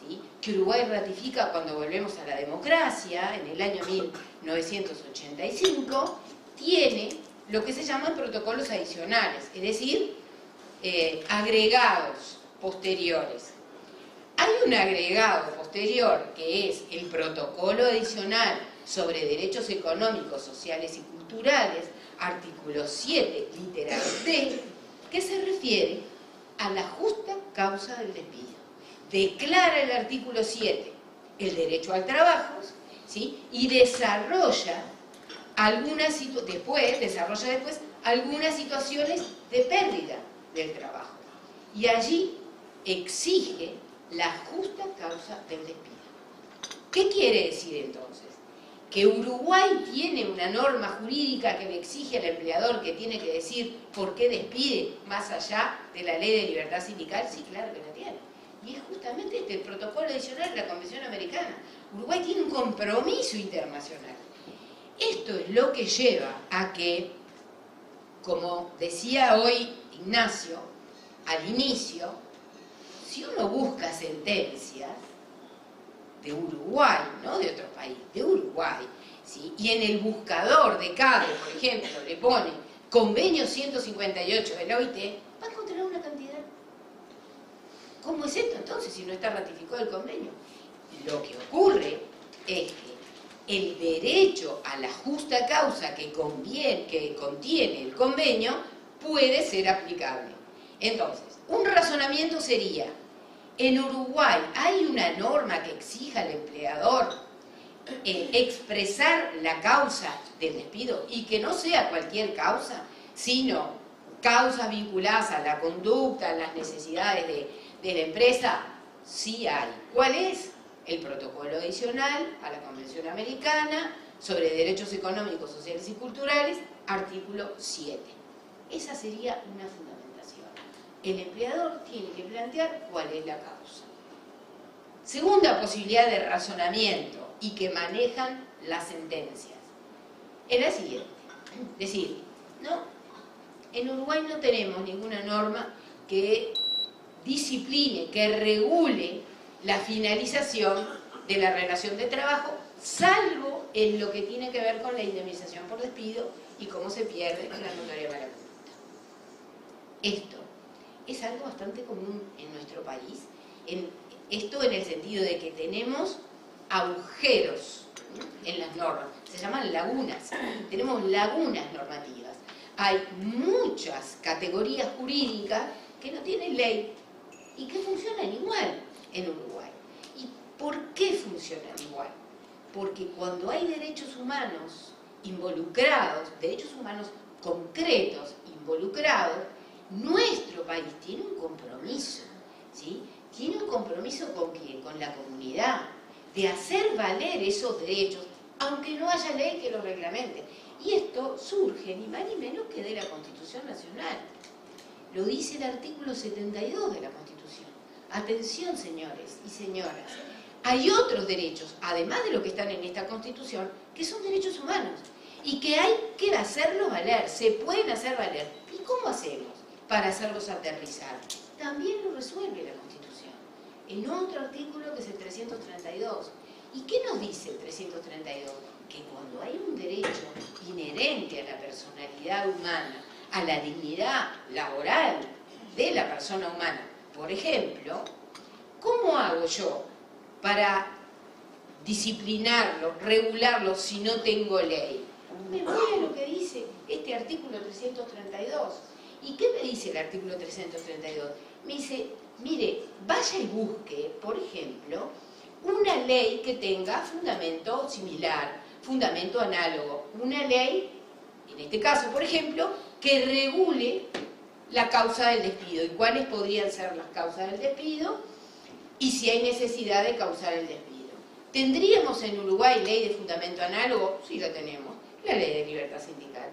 ¿sí?, que Uruguay ratifica cuando volvemos a la democracia, en el año 1985, tiene lo que se llaman protocolos adicionales, es decir, agregados posteriores. Hay un agregado posterior que es el protocolo adicional sobre derechos económicos, sociales y culturales, artículo 7, literal D, que se refiere a la justa causa del despido. Declara el artículo 7 el derecho al trabajo, ¿sí?, y desarrolla después algunas situaciones de pérdida del trabajo. Y allí exige la justa causa del despido. ¿Qué quiere decir entonces? ¿Que Uruguay tiene una norma jurídica que le exige al empleador que tiene que decir por qué despide más allá de la ley de libertad sindical? Sí, claro que la tiene. Y es justamente el protocolo adicional de la Convención Americana. Uruguay tiene un compromiso internacional. Esto es lo que lleva a que, como decía hoy Ignacio al inicio, si uno busca sentencias de Uruguay, no de otro país, de Uruguay, ¿sí?, y en el buscador de CADE, por ejemplo, le pone convenio 158 de la OIT, va a encontrar una cantidad. ¿Cómo es esto entonces si no está ratificado el convenio? Lo que ocurre es que el derecho a la justa causa que contiene el convenio puede ser aplicable. Entonces, un razonamiento sería: en Uruguay hay una norma que exija al empleador expresar la causa del despido, y que no sea cualquier causa, sino causas vinculadas a la conducta, a las necesidades de la empresa. Sí hay. ¿Cuál es? El protocolo adicional a la Convención Americana sobre Derechos Económicos, Sociales y Culturales, artículo 7. Esa sería una fundamentación. El empleador tiene que plantear cuál es la causa. Segunda posibilidad de razonamiento, y que manejan las sentencias, es la siguiente. Es decir, no, en Uruguay no tenemos ninguna norma que discipline, que regule la finalización de la relación de trabajo, salvo en lo que tiene que ver con la indemnización por despido y cómo se pierde la notoria mala conducta. Esto es algo bastante común en nuestro país, esto en el sentido de que tenemos agujeros en las normas, se llaman lagunas, tenemos lagunas normativas. Hay muchas categorías jurídicas que no tienen ley y que funcionan igual en Uruguay. ¿Y por qué funcionan igual? porque cuando hay derechos humanos involucrados, derechos humanos concretos involucrados, nuestro país tiene un compromiso, ¿sí? Tiene un compromiso ¿con quién? Con la comunidad, de hacer valer esos derechos, aunque no haya ley que lo reglamente. Y esto surge ni más ni menos que de la Constitución Nacional. Lo dice el artículo 72 de la Constitución. Atención, señores y señoras. Hay otros derechos, además de lo que están en esta Constitución, que son derechos humanos y que hay que hacerlos valer, se pueden hacer valer. ¿Y cómo hacemos para hacerlos aterrizar? También lo resuelve la Constitución, en otro artículo que es el 332. ¿Y qué nos dice el 332? Que cuando hay un derecho inherente a la personalidad humana, a la dignidad laboral de la persona humana, por ejemplo, ¿cómo hago yo para disciplinarlo, regularlo si no tengo ley? Me voy a lo que dice este artículo 332. ¿Y qué me dice el artículo 332? Me dice, mire, vaya y busque, por ejemplo, una ley que tenga fundamento similar, fundamento análogo, una ley, en este caso, por ejemplo, que regule la causa del despido y cuáles podrían ser las causas del despido y si hay necesidad de causar el despido. ¿Tendríamos en Uruguay ley de fundamento análogo? Sí, la tenemos, la ley de libertad sindical.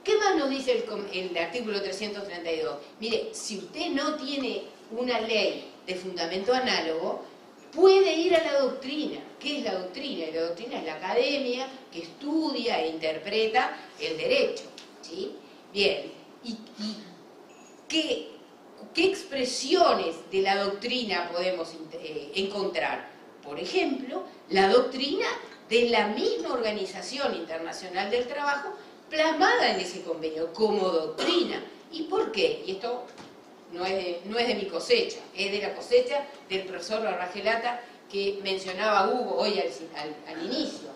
¿Qué más nos dice el artículo 332? Mire, si usted no tiene una ley de fundamento análogo, puede ir a la doctrina. ¿Qué es la doctrina? La doctrina es la academia que estudia e interpreta el derecho, ¿sí? Bien, ¿y qué expresiones de la doctrina podemos encontrar? Por ejemplo, la doctrina de la misma Organización Internacional del Trabajo plasmada en ese convenio como doctrina. ¿Y por qué? Y esto no es de mi cosecha, es de la cosecha del profesor Barbagelata que mencionaba Hugo hoy al inicio.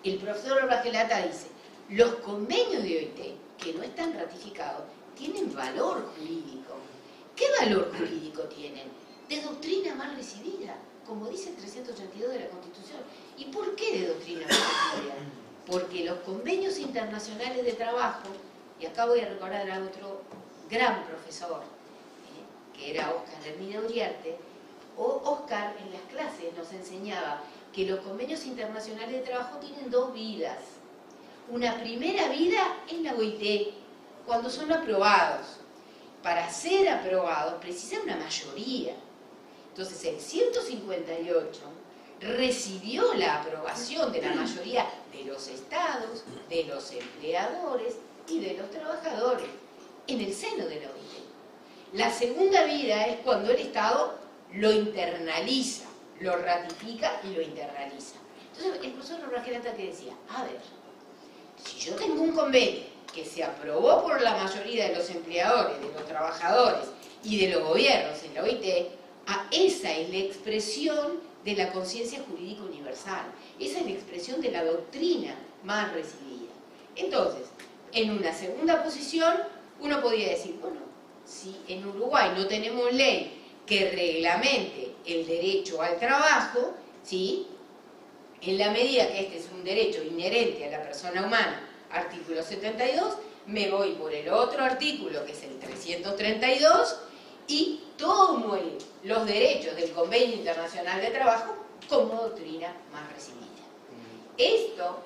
El profesor Barbagelata dice, los convenios de OIT que no están ratificados tienen valor jurídico. ¿Qué valor jurídico tienen? De doctrina mal recibida, como dice el 382 de la Constitución. ¿Y por qué de doctrina mal recibida? Porque los convenios internacionales de trabajo, y acá voy a recordar a otro gran profesor, que era Oscar Hermida Uriarte, Oscar en las clases nos enseñaba que los convenios internacionales de trabajo tienen dos vidas. Una primera vida es la OIT, cuando son aprobados. Para ser aprobados precisa una mayoría. Entonces el 158 recibió la aprobación de la mayoría de los estados, de los empleadores y de los trabajadores en el seno de la OIT. La segunda vida es cuando el Estado lo internaliza, lo ratifica y lo internaliza. Entonces el profesor Barbagelata que decía, a ver, si yo tengo un convenio que se aprobó por la mayoría de los empleadores, de los trabajadores y de los gobiernos en la OIT, esa es la expresión de la conciencia jurídica universal, esa es la expresión de la doctrina más recibida. Entonces, en una segunda posición, uno podría decir, bueno, si en Uruguay no tenemos ley que reglamente el derecho al trabajo, ¿sí? En la medida que este es un derecho inherente a la persona humana, artículo 72, me voy por el otro artículo, que es el 332, y tomo los derechos del Convenio Internacional de Trabajo como doctrina más recibida. Esto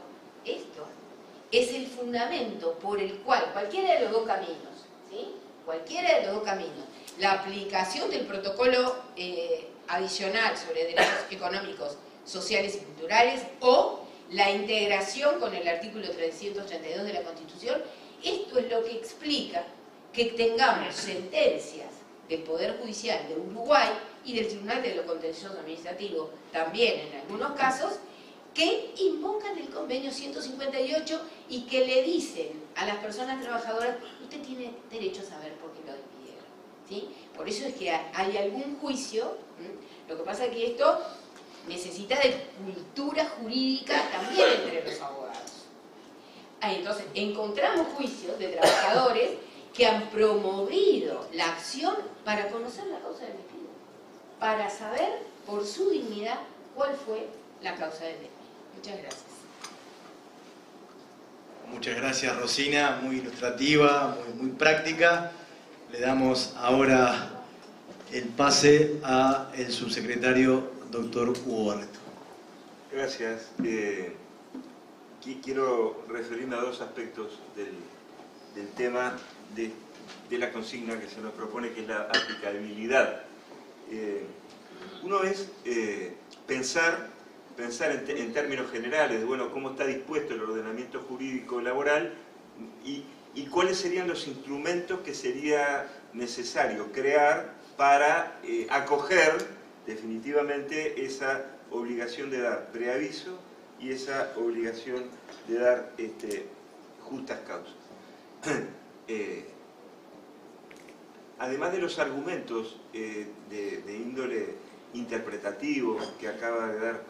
es el fundamento por el cual cualquiera de los dos caminos, ¿sí? Cualquiera de los dos caminos, la aplicación del protocolo adicional sobre derechos económicos, sociales y culturales o la integración con el artículo 332 de la Constitución, esto es lo que explica que tengamos sentencias del Poder Judicial de Uruguay y del Tribunal de lo Contencioso Administrativo, también en algunos casos, que invocan el convenio 158 y que le dicen a las personas trabajadoras, usted tiene derecho a saber por qué lo despidieron, ¿sí? Por eso es que hay algún juicio, lo que pasa es que esto necesita de cultura jurídica también entre los abogados. Entonces, encontramos juicios de trabajadores que han promovido la acción para conocer la causa del despido, para saber por su dignidad cuál fue la causa del despido. Muchas gracias. Muchas gracias, Rosina, muy ilustrativa, muy práctica. Le damos ahora el pase al subsecretario doctor Hugo Barreto. Gracias. Quiero referirme a dos aspectos del tema de la consigna que se nos propone, que es la aplicabilidad. Uno es pensar en términos generales de, bueno, cómo está dispuesto el ordenamiento jurídico laboral y cuáles serían los instrumentos que sería necesario crear para acoger definitivamente esa obligación de dar preaviso y esa obligación de dar justas causas. Además de los argumentos de índole interpretativo que acaba de dar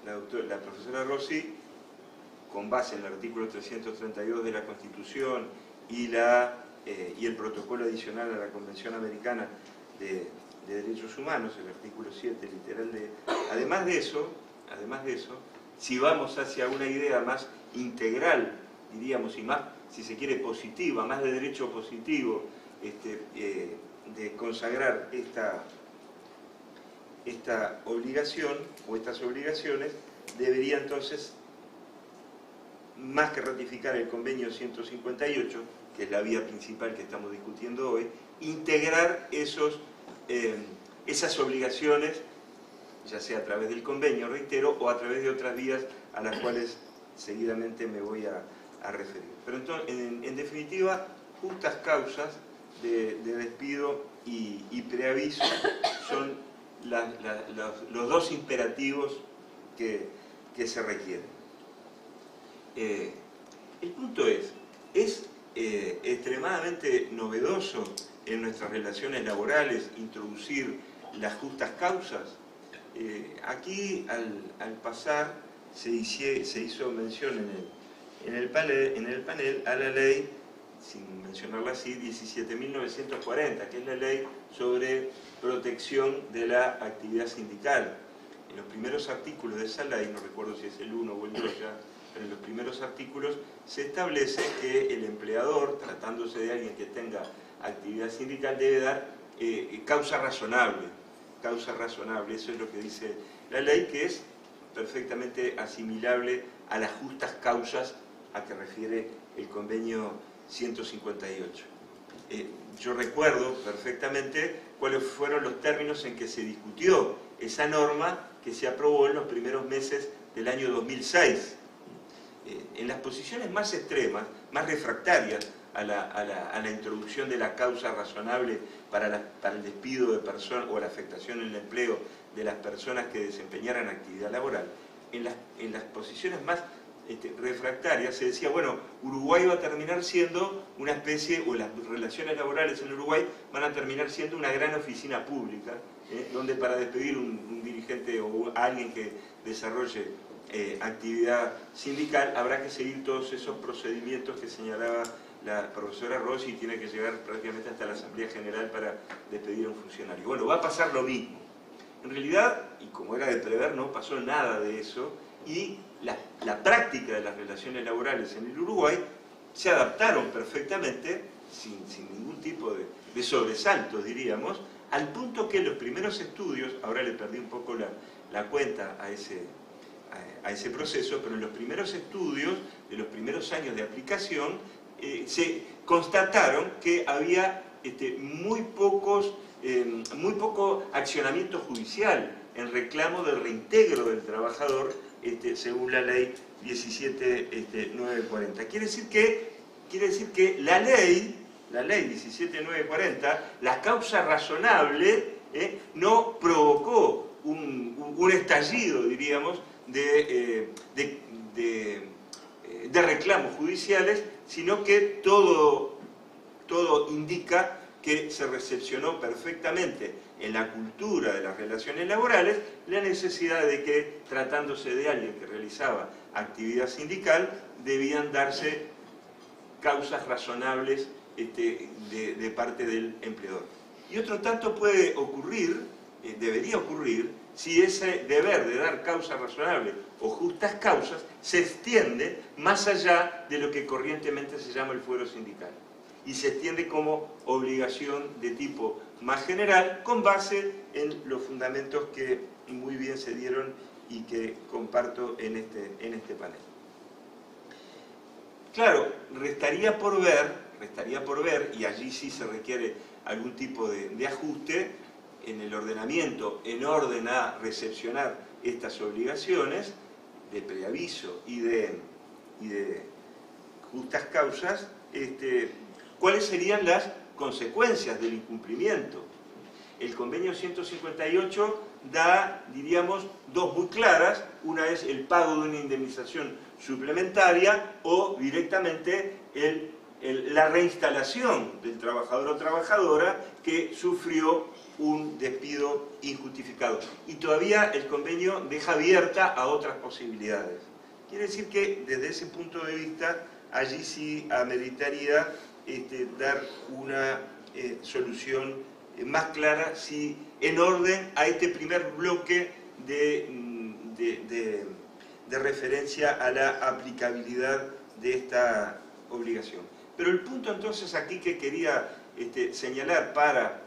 la profesora Rossi, con base en el artículo 332 de la Constitución y el protocolo adicional a la Convención Americana de Derechos Humanos, el artículo 7 literal de... Además de eso, si vamos hacia una idea más integral, diríamos, y más, si se quiere, positiva, más de derecho positivo, de consagrar esta obligación o estas obligaciones, debería entonces, más que ratificar el convenio 158, que es la vía principal que estamos discutiendo hoy, integrar esas obligaciones, ya sea a través del convenio, reitero, o a través de otras vías a las cuales seguidamente me voy a referir. Pero entonces, en definitiva, justas causas de despido y preaviso son los dos imperativos que se requieren. El punto es extremadamente novedoso en nuestras relaciones laborales introducir las justas causas. Aquí al pasar se hizo mención en el panel a la ley, sin mencionarla así, 17.940, que es la ley sobre protección de la actividad sindical. En los primeros artículos de esa ley, no recuerdo si es el 1 o el 2 ya, pero en los primeros artículos se establece que el empleador, tratándose de alguien que tenga actividad sindical, debe dar causa razonable. Causa razonable, eso es lo que dice la ley, que es perfectamente asimilable a las justas causas a que refiere el convenio 158. Yo recuerdo perfectamente cuáles fueron los términos en que se discutió esa norma que se aprobó en los primeros meses del año 2006. En las posiciones más extremas, más refractarias a la introducción de la causa razonable para el despido de personas o la afectación en el empleo de las personas que desempeñaran actividad laboral, en las posiciones más refractarias se decía, bueno, Uruguay va a terminar siendo una especie, o las relaciones laborales en Uruguay van a terminar siendo una gran oficina pública, donde para despedir un dirigente o a alguien que desarrolle actividad sindical habrá que seguir todos esos procedimientos que señalaba la profesora Rossi y tiene que llegar prácticamente hasta la Asamblea General para despedir a un funcionario. Bueno, va a pasar lo mismo. En realidad, y como era de prever, no pasó nada de eso, y la práctica de las relaciones laborales en el Uruguay se adaptaron perfectamente, sin ningún tipo de sobresaltos, diríamos, al punto que los primeros estudios, ahora le perdí un poco la cuenta a ese proceso, pero en los primeros estudios de los primeros años de aplicación se constataron que había muy poco accionamiento judicial en reclamo del reintegro del trabajador según la ley 17.940. Quiere decir que la ley 17.940, la causa razonable, no provocó un estallido, diríamos, de reclamos judiciales, sino que todo indica que se recepcionó perfectamente en la cultura de las relaciones laborales la necesidad de que, tratándose de alguien que realizaba actividad sindical, debían darse causas razonables de parte del empleador. Y otro tanto puede ocurrir, debería ocurrir, si ese deber de dar causa razonable o justas causas se extiende más allá de lo que corrientemente se llama el fuero sindical y se extiende como obligación de tipo más general con base en los fundamentos que muy bien se dieron y que comparto en este panel. Claro, restaría por ver, y allí sí se requiere algún tipo de ajuste en el ordenamiento, en orden a recepcionar estas obligaciones de preaviso y de justas causas, ¿cuáles serían las consecuencias del incumplimiento? El convenio 158 da, diríamos, dos muy claras. Una es el pago de una indemnización suplementaria o directamente la reinstalación del trabajador o trabajadora que sufrió un despido injustificado. Y todavía el convenio deja abierta a otras posibilidades. Quiere decir que desde ese punto de vista, allí sí ameritaría dar una solución más clara, sí, en orden a este primer bloque de referencia a la aplicabilidad de esta obligación. Pero el punto entonces aquí que quería señalar para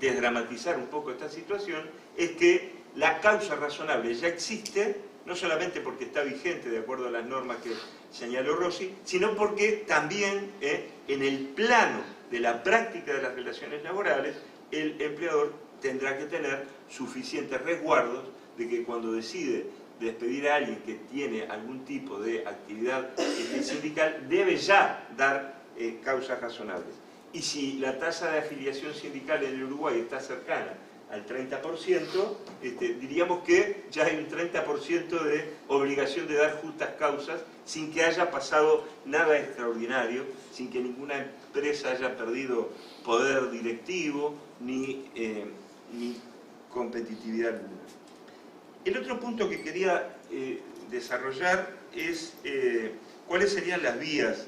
desdramatizar un poco esta situación es que la causa razonable ya existe, no solamente porque está vigente de acuerdo a las normas que señaló Rossi, sino porque también en el plano de la práctica de las relaciones laborales el empleador tendrá que tener suficientes resguardos de que cuando decide despedir a alguien que tiene algún tipo de actividad sindical debe ya dar causas razonables. Y si la tasa de afiliación sindical en el Uruguay está cercana al 30%, diríamos que ya hay un 30% de obligación de dar justas causas sin que haya pasado nada extraordinario, sin que ninguna empresa haya perdido poder directivo ni competitividad alguna. El otro punto que quería desarrollar es cuáles serían las vías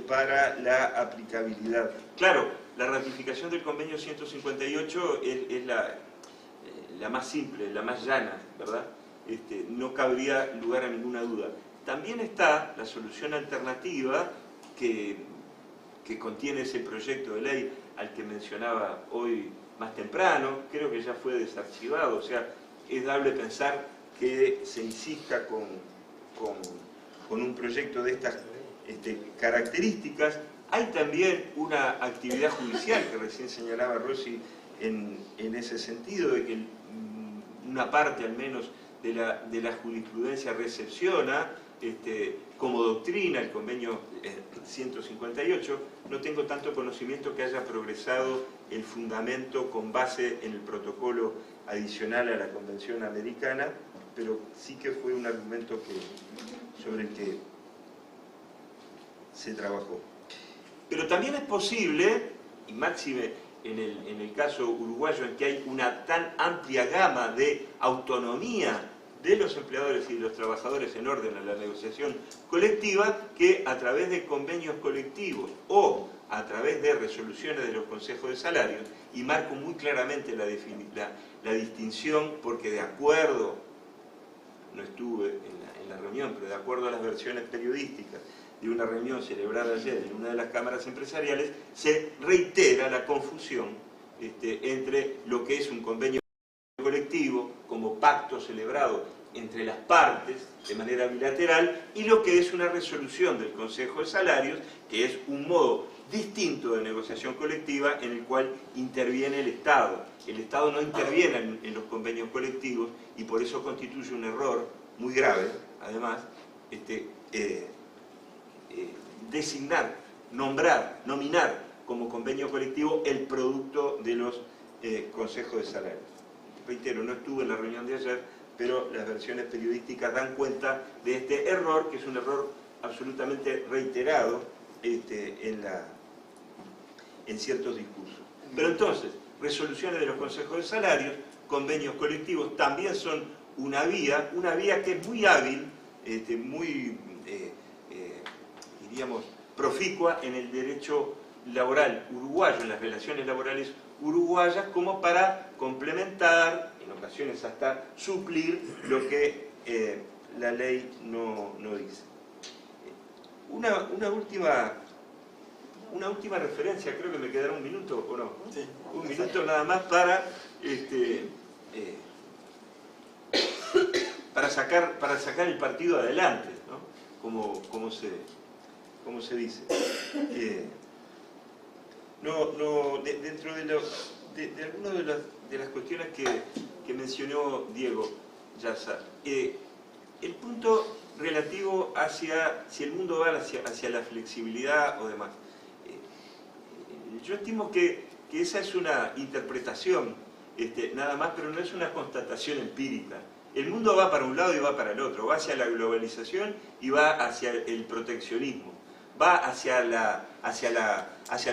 para la aplicabilidad. Claro, la ratificación del convenio 158 es la más simple, la más llana, ¿verdad? No cabría lugar a ninguna duda. También está la solución alternativa que contiene ese proyecto de ley al que mencionaba hoy más temprano, creo que ya fue desarchivado, o sea, es dable pensar que se insista con un proyecto de estas características. Hay también una actividad judicial que recién señalaba Rossi en ese sentido, de que una parte al menos de la jurisprudencia recepciona como doctrina el convenio 158. No tengo tanto conocimiento que haya progresado el fundamento con base en el protocolo adicional a la Convención Americana, pero sí que fue un argumento sobre el que se trabajó. Pero también es posible, y máxime en el caso uruguayo en que hay una tan amplia gama de autonomía de los empleadores y de los trabajadores en orden a la negociación colectiva, que a través de convenios colectivos o a través de resoluciones de los consejos de salarios, y marco muy claramente la distinción porque de acuerdo, no estuve en la reunión, pero de acuerdo a las versiones periodísticas de una reunión celebrada ayer en una de las cámaras empresariales, se reitera la confusión entre lo que es un convenio colectivo como pacto celebrado entre las partes de manera bilateral y lo que es una resolución del Consejo de Salarios, que es un modo distinto de negociación colectiva en el cual interviene el Estado. El Estado no interviene en los convenios colectivos y por eso constituye un error muy grave, además, designar, nombrar, nominar como convenio colectivo el producto de los consejos de salarios. Reitero, no estuve en la reunión de ayer, pero las versiones periodísticas dan cuenta de este error, que es un error absolutamente reiterado en ciertos discursos. Pero entonces, resoluciones de los consejos de salarios, convenios colectivos, también son una vía que es muy hábil, muy, diríamos, proficua en el derecho laboral uruguayo, en las relaciones laborales uruguayas como para complementar, en ocasiones hasta suplir lo que la ley no dice. Una última referencia, creo que me quedará un minuto, ¿o no? Sí. Un minuto nada más para sacar el partido adelante, ¿no? Como se dice. Dentro de algunas de las cuestiones que mencionó Diego Yarza, el punto relativo hacia si el mundo va hacia la flexibilidad o demás. Yo estimo que esa es una interpretación nada más, pero no es una constatación empírica. El mundo va para un lado y va para el otro, va hacia la globalización y va hacia el proteccionismo, va hacia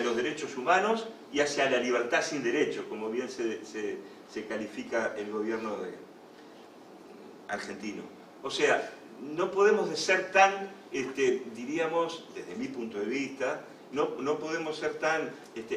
los derechos humanos y hacia la libertad sin derechos, como bien se califica el gobierno argentino. O sea, no podemos ser tan, diríamos, desde mi punto de vista, no podemos ser tan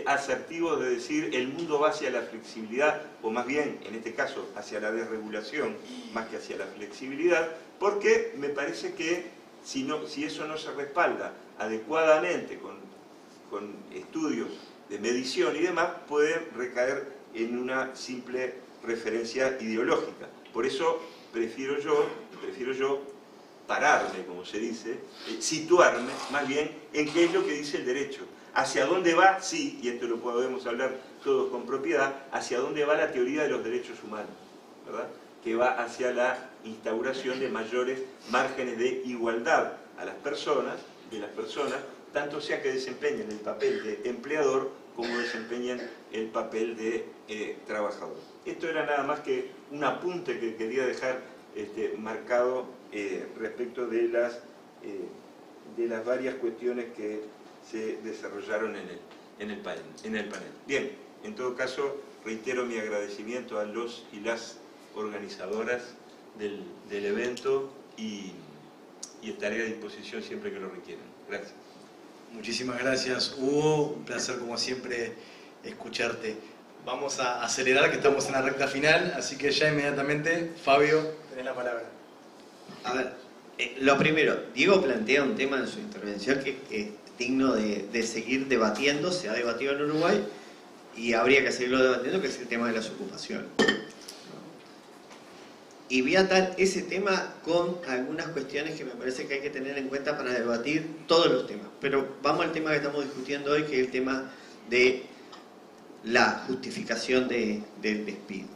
asertivos de decir el mundo va hacia la flexibilidad, o más bien, en este caso, hacia la desregulación, más que hacia la flexibilidad, porque me parece que si eso no se respalda adecuadamente con estudios de medición y demás, puede recaer en una simple referencia ideológica. Por eso prefiero yo pararme, como se dice, situarme más bien en qué es lo que dice el derecho. Hacia dónde va, sí, y esto lo podemos hablar todos con propiedad, hacia dónde va la teoría de los derechos humanos, ¿verdad? Que va hacia la instauración de mayores márgenes de igualdad a las personas, tanto sea que desempeñen el papel de empleador como desempeñen el papel de trabajador. Esto era nada más que un apunte que quería dejar marcado respecto de las varias cuestiones que se desarrollaron en el panel. Bien, en todo caso, reitero mi agradecimiento a los y las organizadoras del evento y estaré a disposición siempre que lo requieran. Gracias. Muchísimas gracias, Hugo. Un placer, como siempre, escucharte. Vamos a acelerar, que estamos en la recta final, así que ya inmediatamente, Fabio, tenés la palabra. A ver, lo primero, Diego plantea un tema en su intervención que es digno de seguir debatiendo, se ha debatido en Uruguay y habría que seguirlo debatiendo, que es el tema de las ocupaciones. Y voy a atar ese tema con algunas cuestiones que me parece que hay que tener en cuenta para debatir todos los temas. Pero vamos al tema que estamos discutiendo hoy, que es el tema de la justificación del despido.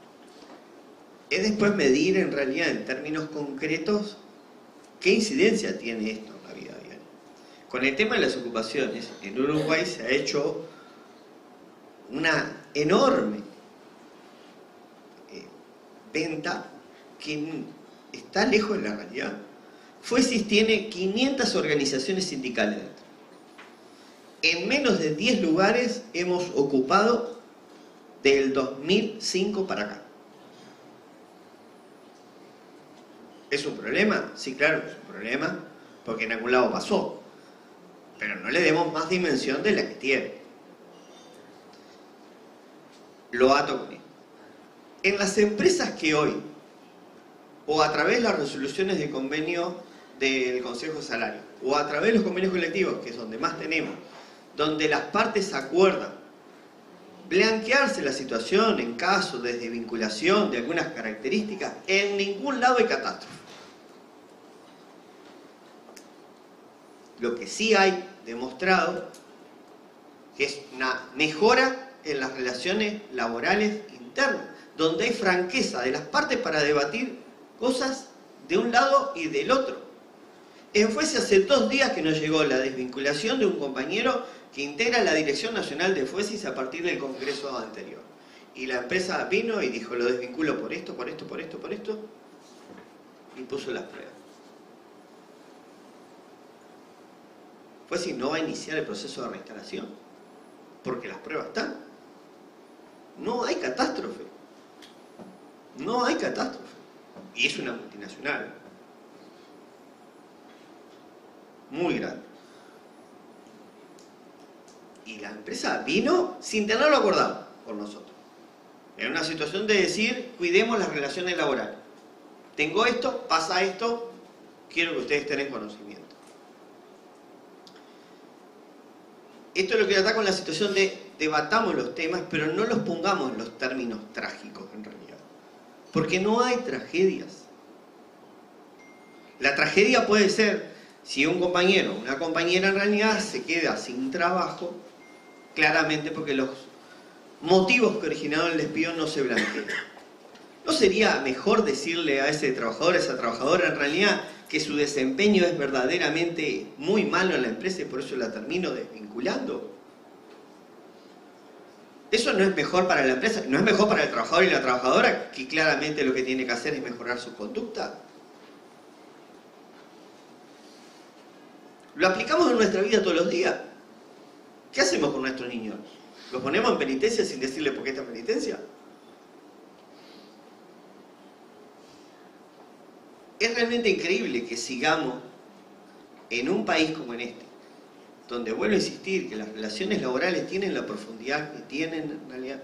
Es después medir en realidad en términos concretos qué incidencia tiene esto en la vida diaria. Con el tema de las ocupaciones, en Uruguay se ha hecho una enorme venta que está lejos de la realidad. Fuesis tiene 500 organizaciones sindicales dentro. En menos de 10 lugares hemos ocupado del 2005 para acá. ¿Es un problema? Sí, claro que es un problema, porque en algún lado pasó. Pero no le demos más dimensión de la que tiene. Lo ato con esto. En las empresas que hoy, o a través de las resoluciones de convenio del Consejo de Salario, o a través de los convenios colectivos, que es donde más tenemos, donde las partes acuerdan blanquearse la situación en caso de desvinculación de algunas características, en ningún lado hay catástrofe. Lo que sí hay demostrado que es una mejora en las relaciones laborales internas, donde hay franqueza de las partes para debatir cosas de un lado y del otro. Fuese hace 2 días que nos llegó la desvinculación de un compañero que integra la Dirección Nacional de Fuesis a partir del congreso anterior. Y la empresa vino y dijo, lo desvinculo por esto, por esto, por esto, por esto, y puso las pruebas. Fuesis no va a iniciar el proceso de reinstalación, porque las pruebas están. No hay catástrofe. No hay catástrofe. Y es una multinacional. Muy grande. Y la empresa vino sin tenerlo acordado. por nosotros. En una situación de decir, cuidemos las relaciones laborales. Tengo esto, pasa esto, quiero que ustedes estén en conocimiento. Esto es lo que trata con la situación de debatamos los temas, pero no los pongamos en los términos trágicos en realidad. Porque no hay tragedias. La tragedia puede ser si un compañero o una compañera en realidad se queda sin trabajo, claramente porque los motivos que originaron el despido no se blanquean. ¿No sería mejor decirle a ese trabajador, a esa trabajadora en realidad que su desempeño es verdaderamente muy malo en la empresa y por eso la termino desvinculando? Eso no es mejor para la empresa, no es mejor para el trabajador y la trabajadora, que claramente lo que tiene que hacer es mejorar su conducta. Lo aplicamos en nuestra vida todos los días. ¿Qué hacemos con nuestros niños? ¿Los ponemos en penitencia sin decirle por qué está en penitencia? Es realmente increíble que sigamos en un país como en este, donde vuelvo a insistir que las relaciones laborales tienen la profundidad que tienen en realidad,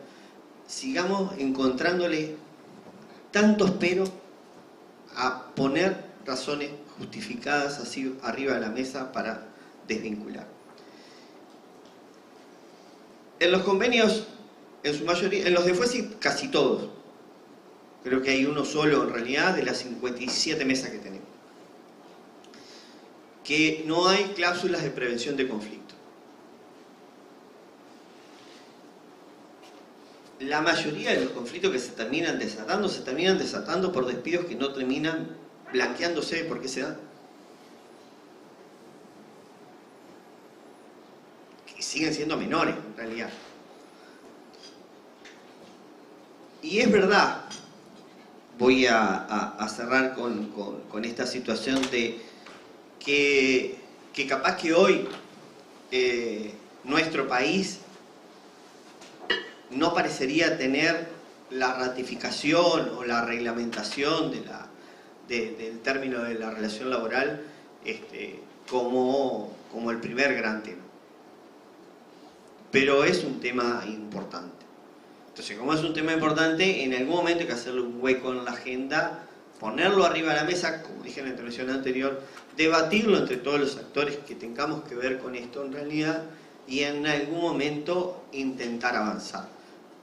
sigamos encontrándole tantos pero a poner razones justificadas así arriba de la mesa para desvincular. En los convenios, en su mayoría, en los de FUESI casi todos, creo que hay uno solo en realidad de las 57 mesas que tenemos, que no hay cláusulas de prevención de conflicto. La mayoría de los conflictos que se terminan desatando por despidos que no terminan blanqueándose de por qué se dan. Que siguen siendo menores en realidad. Y es verdad, voy a cerrar con esta situación de que capaz que hoy nuestro país no parecería tener la ratificación o la reglamentación del término de la relación laboral como el primer gran tema. Pero es un tema importante. Entonces, como es un tema importante, en algún momento hay que hacerle un hueco en la agenda, ponerlo arriba de la mesa, como dije en la intervención anterior, debatirlo entre todos los actores que tengamos que ver con esto en realidad y en algún momento intentar avanzar.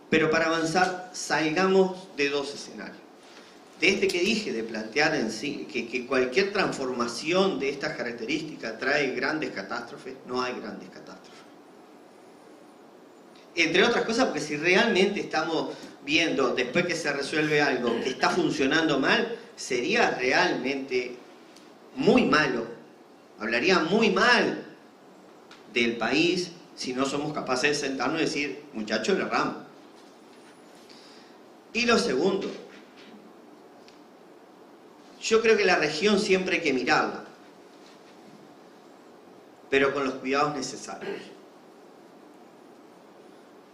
Pero para avanzar, salgamos de dos escenarios. De este que dije, de plantear en sí que cualquier transformación de estas características trae grandes catástrofes, no hay grandes catástrofes. Entre otras cosas porque si realmente estamos viendo, después que se resuelve algo, que está funcionando mal, sería realmente muy malo, hablaría muy mal del país si no somos capaces de sentarnos y decir, muchachos, le erramos. Y lo segundo, yo creo que la región siempre hay que mirarla, pero con los cuidados necesarios.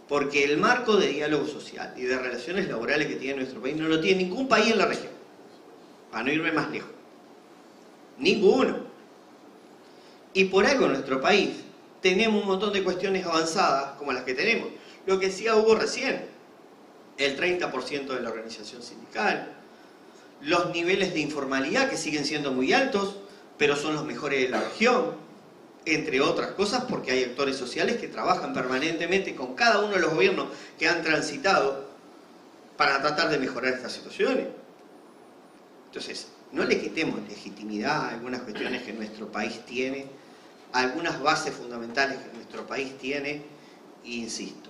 Porque el marco de diálogo social y de relaciones laborales que tiene nuestro país no lo tiene ningún país en la región, para no irme más lejos. Ninguno. Y por algo en nuestro país tenemos un montón de cuestiones avanzadas como las que tenemos. Lo que decía Hugo recién, el 30% de la organización sindical, los niveles de informalidad que siguen siendo muy altos, pero son los mejores de la región, entre otras cosas porque hay actores sociales que trabajan permanentemente con cada uno de los gobiernos que han transitado para tratar de mejorar estas situaciones. Entonces, no le quitemos legitimidad a algunas cuestiones que nuestro país tiene, a algunas bases fundamentales que nuestro país tiene, e insisto,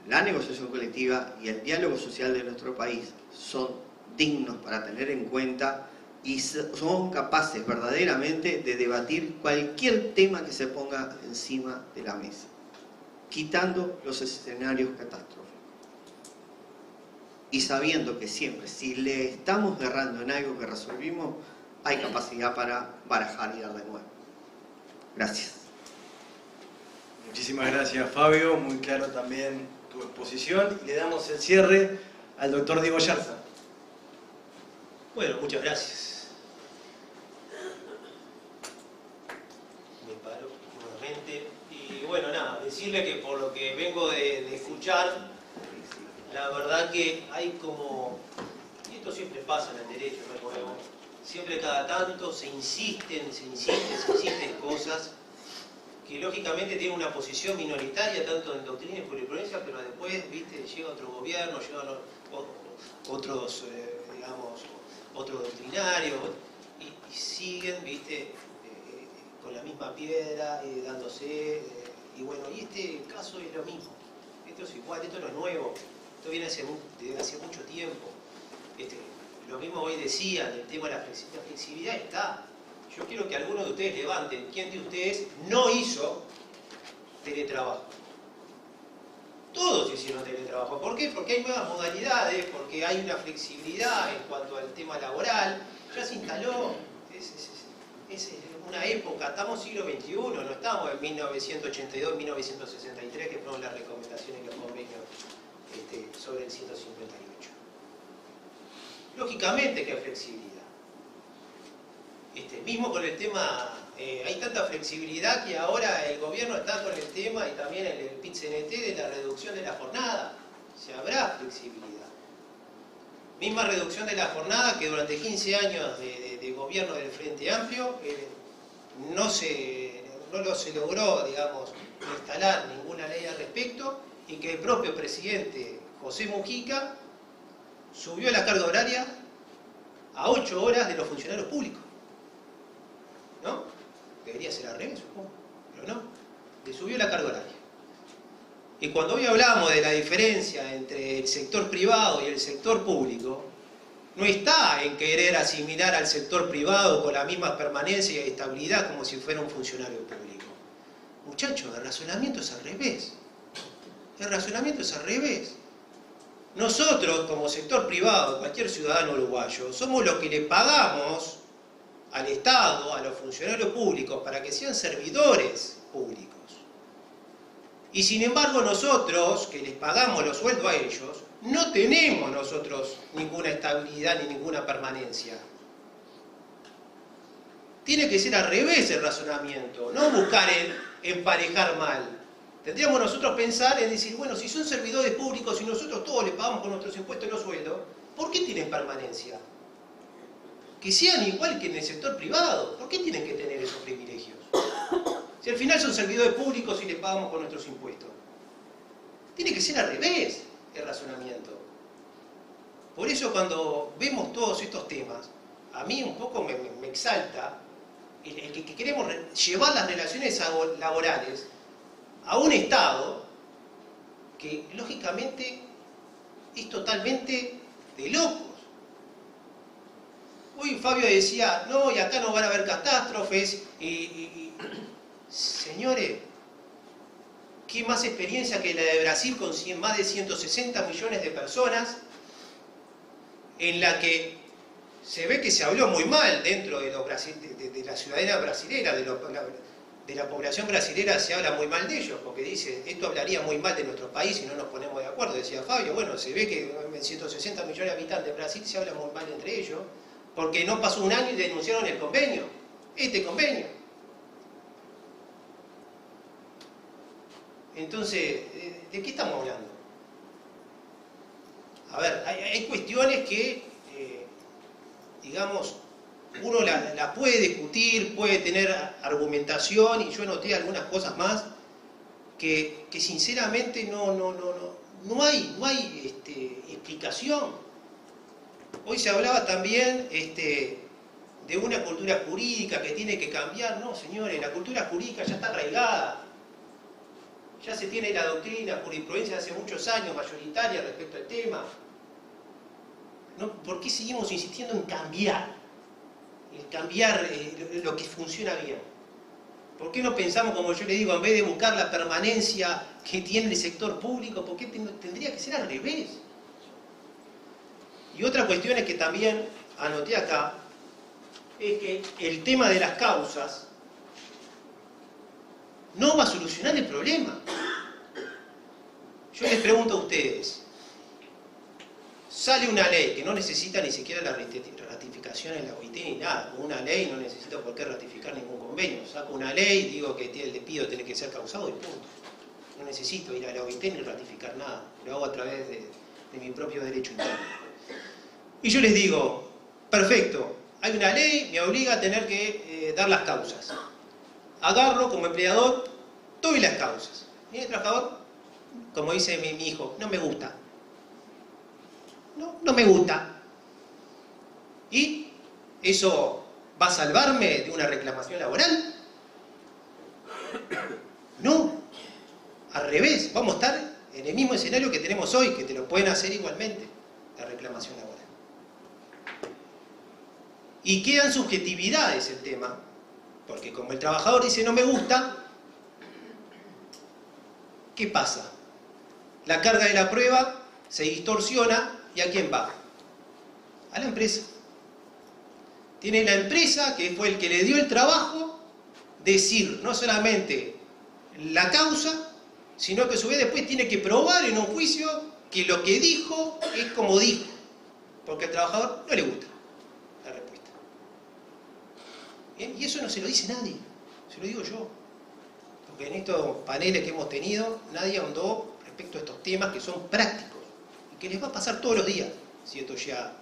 la negociación colectiva y el diálogo social de nuestro país son dignos para tener en cuenta y son capaces verdaderamente de debatir cualquier tema que se ponga encima de la mesa, quitando los escenarios catastróficos. Y sabiendo que siempre, si le estamos errando en algo que resolvimos, hay capacidad para barajar y dar de nuevo. Gracias. Muchísimas gracias, Fabio. Muy claro también tu exposición. Y le damos el cierre al doctor Diego Yarza. Bueno, muchas gracias. Me paro nuevamente. Y bueno, nada, decirle que por lo que vengo de escuchar, La verdad que hay como, y esto siempre pasa en el derecho, no es nuevo, siempre cada tanto se insisten cosas que lógicamente tienen una posición minoritaria tanto en doctrina y jurisprudencia, pero después, viste, llega otro gobierno, llegan otros, digamos, otros doctrinarios, y siguen, viste, con la misma piedra, dándose, y bueno, y este caso es lo mismo, esto es igual, esto no es nuevo, esto viene desde hace mucho tiempo. Lo mismo hoy decían, el tema de la flexibilidad está. Yo quiero que algunos de ustedes levanten, ¿quién de ustedes no hizo teletrabajo? Todos hicieron teletrabajo. ¿Por qué? Porque hay nuevas modalidades, porque hay una flexibilidad en cuanto al tema laboral. Ya se instaló. Es una época, estamos en siglo XXI, no estamos en 1982, 1963, que fueron las recomendaciones y los convenios sobre el 158. Lógicamente que hay flexibilidad. Mismo con el tema, hay tanta flexibilidad que ahora el gobierno está con el tema, y también el PIT-CNT, de la reducción de la jornada. Se habrá flexibilidad. Misma reducción de la jornada que durante 15 años de gobierno del Frente Amplio no se logró, digamos, instalar ninguna ley al respecto, y que el propio presidente José Mujica subió la carga horaria a 8 horas de los funcionarios públicos. ¿No? Debería ser al revés, supongo, pero no. Le subió la carga horaria. Y cuando hoy hablamos de la diferencia entre el sector privado y el sector público, no está en querer asimilar al sector privado con la misma permanencia y estabilidad como si fuera un funcionario público. Muchachos, el razonamiento es al revés. El razonamiento es al revés. Nosotros, como sector privado, cualquier ciudadano uruguayo, somos los que le pagamos al Estado, a los funcionarios públicos, para que sean servidores públicos. Y sin embargo nosotros, que les pagamos los sueldos a ellos, no tenemos nosotros ninguna estabilidad ni ninguna permanencia. Tiene que ser al revés el razonamiento, no buscar emparejar mal. Tendríamos nosotros pensar en decir, bueno, si son servidores públicos y nosotros todos les pagamos con nuestros impuestos los sueldos, ¿por qué tienen permanencia? Que sean igual que en el sector privado. ¿Por qué tienen que tener esos privilegios? Si al final son servidores públicos y les pagamos con nuestros impuestos. Tiene que ser al revés el razonamiento. Por eso cuando vemos todos estos temas, a mí un poco me exalta el que queremos llevar las relaciones laborales a un Estado que lógicamente es totalmente de locos. Hoy Fabio decía, no, y acá no van a haber catástrofes, señores, ¿qué más experiencia que la de Brasil con más de 160 millones de personas, en la que se ve que se habló muy mal dentro de la ciudadanía brasilera, de la población brasilera se habla muy mal de ellos, porque dice, esto hablaría muy mal de nuestro país si no nos ponemos de acuerdo, decía Fabio. Bueno, se ve que en 160 millones de habitantes de Brasil se habla muy mal entre ellos, porque no pasó un año y denunciaron el convenio, este convenio. Entonces, ¿de qué estamos hablando? A ver, hay cuestiones que, digamos, uno la puede discutir, puede tener argumentación, y yo noté algunas cosas más que sinceramente no hay explicación. Hoy se hablaba también de una cultura jurídica que tiene que cambiar. No, señores, la cultura jurídica ya está arraigada. Ya se tiene la doctrina, jurisprudencia de hace muchos años, mayoritaria respecto al tema. ¿No? ¿Por qué seguimos insistiendo en cambiar? En cambiar lo que funciona bien. ¿Por qué no pensamos, como yo le digo, en vez de buscar la permanencia que tiene el sector público, por qué tendría que ser al revés? Y otra cuestión es que también anoté acá, es que el tema de las causas no va a solucionar el problema. Yo les pregunto a ustedes, sale una ley que no necesita ni siquiera la ratificación en la OIT ni nada, con una ley no necesito por qué ratificar ningún convenio, saco una ley, digo que el despido tiene que ser causado y punto. No necesito ir a la OIT ni ratificar nada, lo hago a través de de mi propio derecho interno. Y yo les digo, perfecto, hay una ley, me obliga a tener que dar las causas. Agarro como empleador, doy las causas. Y el trabajador, como dice mi hijo, no me gusta. No me gusta. ¿Y eso va a salvarme de una reclamación laboral? No. Al revés, vamos a estar en el mismo escenario que tenemos hoy, que te lo pueden hacer igualmente, la reclamación laboral. Y quedan subjetividades el tema, porque como el trabajador dice no me gusta, ¿qué pasa? La carga de la prueba se distorsiona, ¿y a quién va? A la empresa. Tiene la empresa, que fue el que le dio el trabajo, decir no solamente la causa, sino que a su vez después tiene que probar en un juicio que lo que dijo es como dijo, porque al trabajador no le gusta la respuesta. ¿Bien? Y eso no se lo dice nadie, se lo digo yo. Porque en estos paneles que hemos tenido, nadie ahondó respecto a estos temas que son prácticos y que les va a pasar todos los días, si esto llega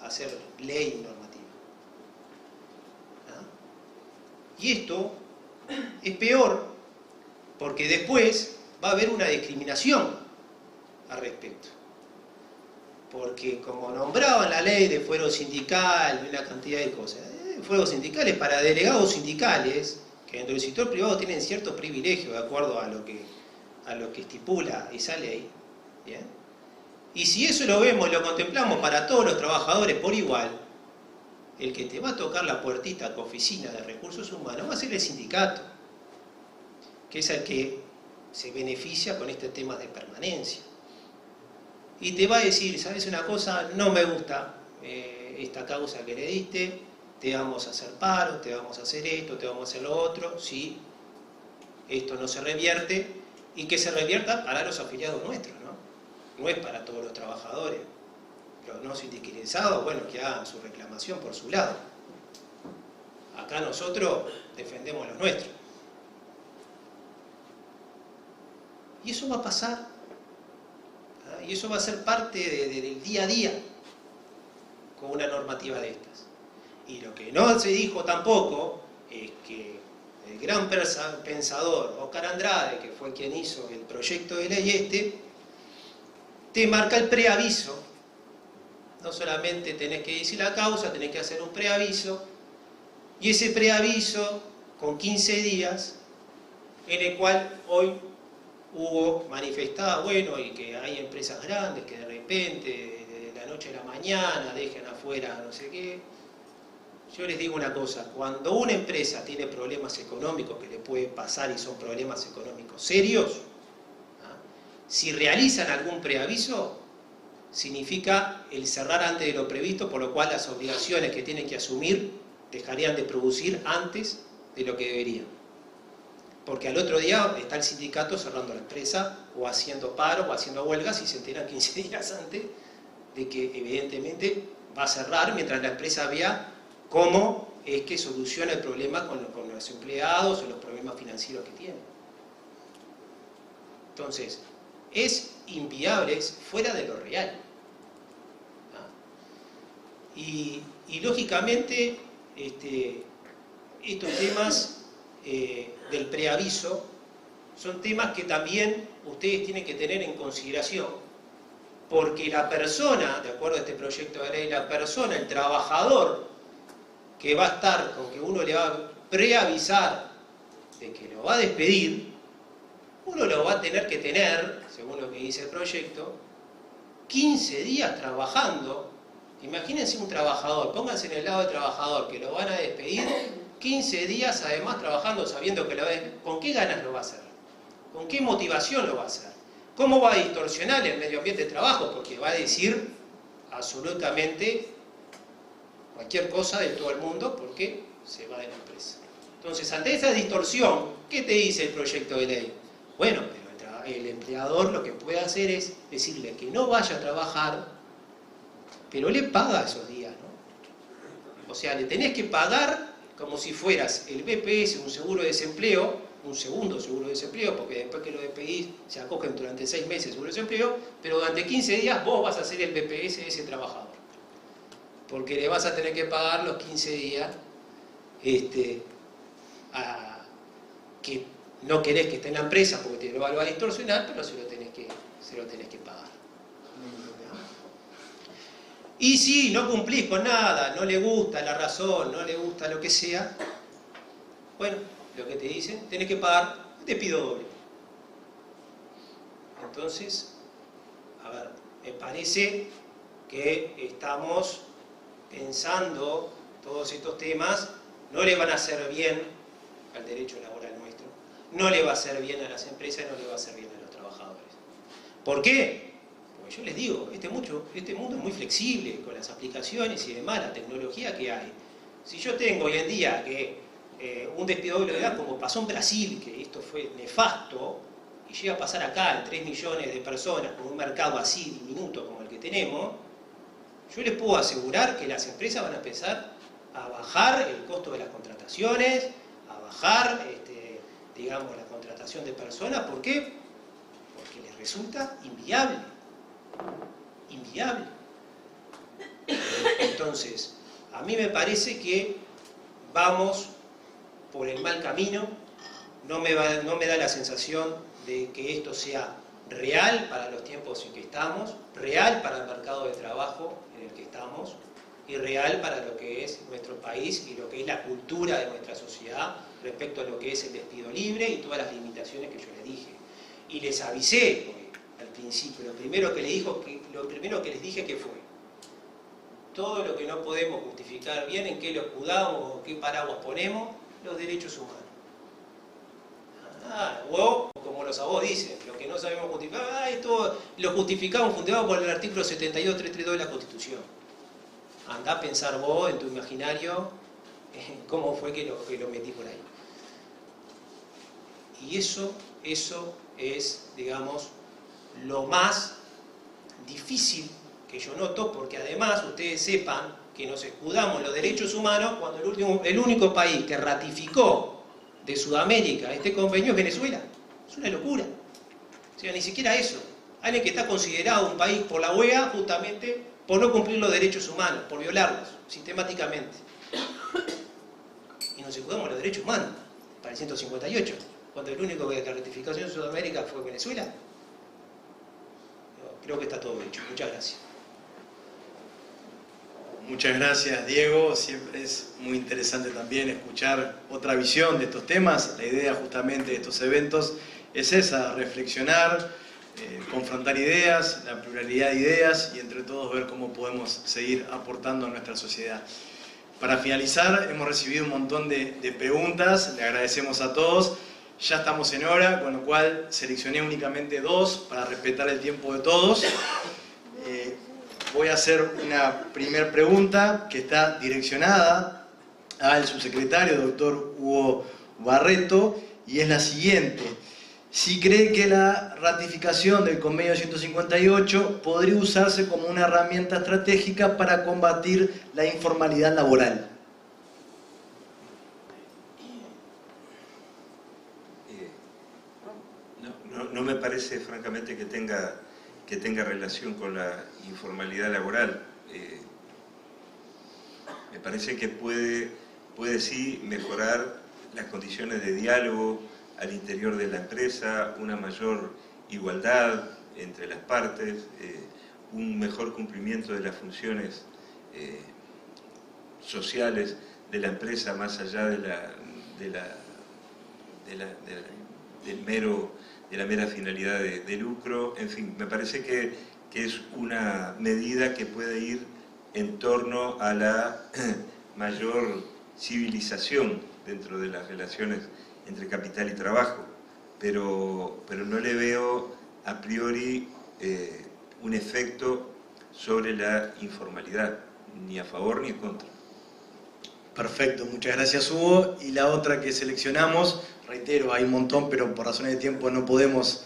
a ser ley normativa. ¿Ah? Y esto es peor porque después va a haber una discriminación al respecto. Porque como nombraban la ley de fuero sindical, una cantidad de cosas, fueros sindicales para delegados sindicales, que dentro del sector privado tienen cierto privilegio de acuerdo a lo que estipula esa ley. ¿Bien? Y si eso lo vemos y lo contemplamos para todos los trabajadores por igual, el que te va a tocar la puertita a tu oficina de recursos humanos va a ser el sindicato, que es el que se beneficia con este tema de permanencia. Y te va a decir, ¿sabes una cosa? No me gusta esta causa que le diste, te vamos a hacer paro, te vamos a hacer esto, te vamos a hacer lo otro, si esto no se revierte, y que se revierta para los afiliados nuestros, ¿no? No es para todos los trabajadores. Los no sindicalizados, bueno, que hagan su reclamación por su lado. Acá nosotros defendemos los nuestros. Y eso va a pasar, ¿ah? Y eso va a ser parte del día a día con una normativa de estas. Y lo que no se dijo tampoco es que el gran pensador Oscar Andrade, que fue quien hizo el proyecto de ley te marca el preaviso. No solamente tenés que decir la causa, tenés que hacer un preaviso, y ese preaviso con 15 días, en el cual hoy hubo manifestado, bueno, y que hay empresas grandes que de repente, de la noche a la mañana, dejan afuera no sé qué. Yo les digo una cosa, cuando una empresa tiene problemas económicos, que le puede pasar y son problemas económicos serios, ¿ah? Si realizan algún preaviso, significa el cerrar antes de lo previsto, por lo cual las obligaciones que tienen que asumir dejarían de producir antes de lo que deberían. Porque al otro día está el sindicato cerrando la empresa, o haciendo paro, o haciendo huelgas, y se enteran 15 días antes de que evidentemente va a cerrar, mientras la empresa vea cómo es que soluciona el problema con los empleados o los problemas financieros que tienen. Entonces, es inviable, es fuera de lo real. ¿Ah? Y lógicamente, estos temas del preaviso son temas que también ustedes tienen que tener en consideración, porque la persona, de acuerdo a este proyecto de ley, la persona, el trabajador, que va a estar con que uno le va a preavisar de que lo va a despedir, uno lo va a tener que tener, según lo que dice el proyecto, 15 días trabajando. Imagínense un trabajador, pónganse en el lado del trabajador que lo van a despedir, 15 días además trabajando sabiendo que lo va a despedir. ¿Con qué ganas lo va a hacer? ¿Con qué motivación lo va a hacer? ¿Cómo va a distorsionar el medio ambiente de trabajo? Porque va a decir absolutamente cualquier cosa de todo el mundo porque se va de la empresa. Entonces, ante esa distorsión, ¿qué te dice el proyecto de ley? Bueno, pero el empleador lo que puede hacer es decirle que no vaya a trabajar, pero le paga esos días, ¿no? O sea, le tenés que pagar como si fueras el BPS, un seguro de desempleo, un segundo seguro de desempleo, porque después que lo despedís se acogen durante 6 meses seguro de desempleo, pero durante 15 días vos vas a hacer el BPS de ese trabajador. Porque le vas a tener que pagar los 15 días que no querés que esté en la empresa porque te lo va a distorsionar, pero se lo tenés que pagar. Y si no cumplís con nada, no le gusta la razón, no le gusta lo que sea, bueno, lo que te dicen, tenés que pagar un despido doble. Entonces, a ver, me parece que estamos pensando todos estos temas, no le van a hacer bien al derecho laboral nuestro, no le va a hacer bien a las empresas, no le va a hacer bien a los trabajadores. ¿Por qué? Porque yo les digo, este mundo es muy flexible con las aplicaciones y demás, la tecnología que hay. Si yo tengo hoy en día que un despido doble de edad, como pasó en Brasil, que esto fue nefasto, y llega a pasar acá en 3 millones de personas con un mercado así diminuto como el que tenemos, yo les puedo asegurar que las empresas van a empezar a bajar el costo de las contrataciones, a bajar, digamos, la contratación de personas. ¿Por qué? Porque les resulta inviable. Inviable. Entonces, a mí me parece que vamos por el mal camino. No me da la sensación de que esto sea real para los tiempos en que estamos, real para el mercado de trabajo en el que estamos y real para lo que es nuestro país y lo que es la cultura de nuestra sociedad respecto a lo que es el despido libre y todas las limitaciones que yo les dije. Y les avisé al principio, lo primero que les dije que fue todo lo que no podemos justificar bien, en qué lo escudamos o qué paraguas ponemos, los derechos humanos. O como los abogados dicen, lo que no sabemos justificar, esto lo justificamos por el artículo 72.332 de la Constitución. Andá a pensar vos en tu imaginario cómo fue que lo metí por ahí. Y eso es, digamos, lo más difícil que yo noto, porque además ustedes sepan que nos escudamos los derechos humanos cuando el único país que ratificó de Sudamérica este convenio es Venezuela. Es una locura. O sea, ni siquiera eso. Alguien que está considerado un país por la OEA justamente por no cumplir los derechos humanos, por violarlos sistemáticamente. Y nos escudamos los derechos humanos para el 158, cuando el único que ratificó en Sudamérica fue Venezuela. Creo que está todo hecho. Muchas gracias. Muchas gracias, Diego. Siempre es muy interesante también escuchar otra visión de estos temas. La idea justamente de estos eventos es esa, reflexionar, confrontar ideas, la pluralidad de ideas y entre todos ver cómo podemos seguir aportando a nuestra sociedad. Para finalizar, hemos recibido un montón de preguntas, le agradecemos a todos. Ya estamos en hora, con lo cual seleccioné únicamente 2 para respetar el tiempo de todos. Voy a hacer una primera pregunta que está direccionada al subsecretario, doctor Hugo Barreto, y es la siguiente. Si cree que la ratificación del convenio 158 podría usarse como una herramienta estratégica para combatir la informalidad laboral. No me parece, francamente, que tenga relación con la informalidad laboral. Me parece que puede sí mejorar las condiciones de diálogo al interior de la empresa, una mayor igualdad entre las partes, un mejor cumplimiento de las funciones sociales de la empresa más allá de la mera finalidad de lucro. En fin, me parece que es una medida que puede ir en torno a la mayor civilización dentro de las relaciones entre capital y trabajo, pero no le veo a priori un efecto sobre la informalidad, ni a favor ni en contra. Perfecto, muchas gracias, Hugo. Y la otra que seleccionamos, reitero, hay un montón, pero por razones de tiempo no podemos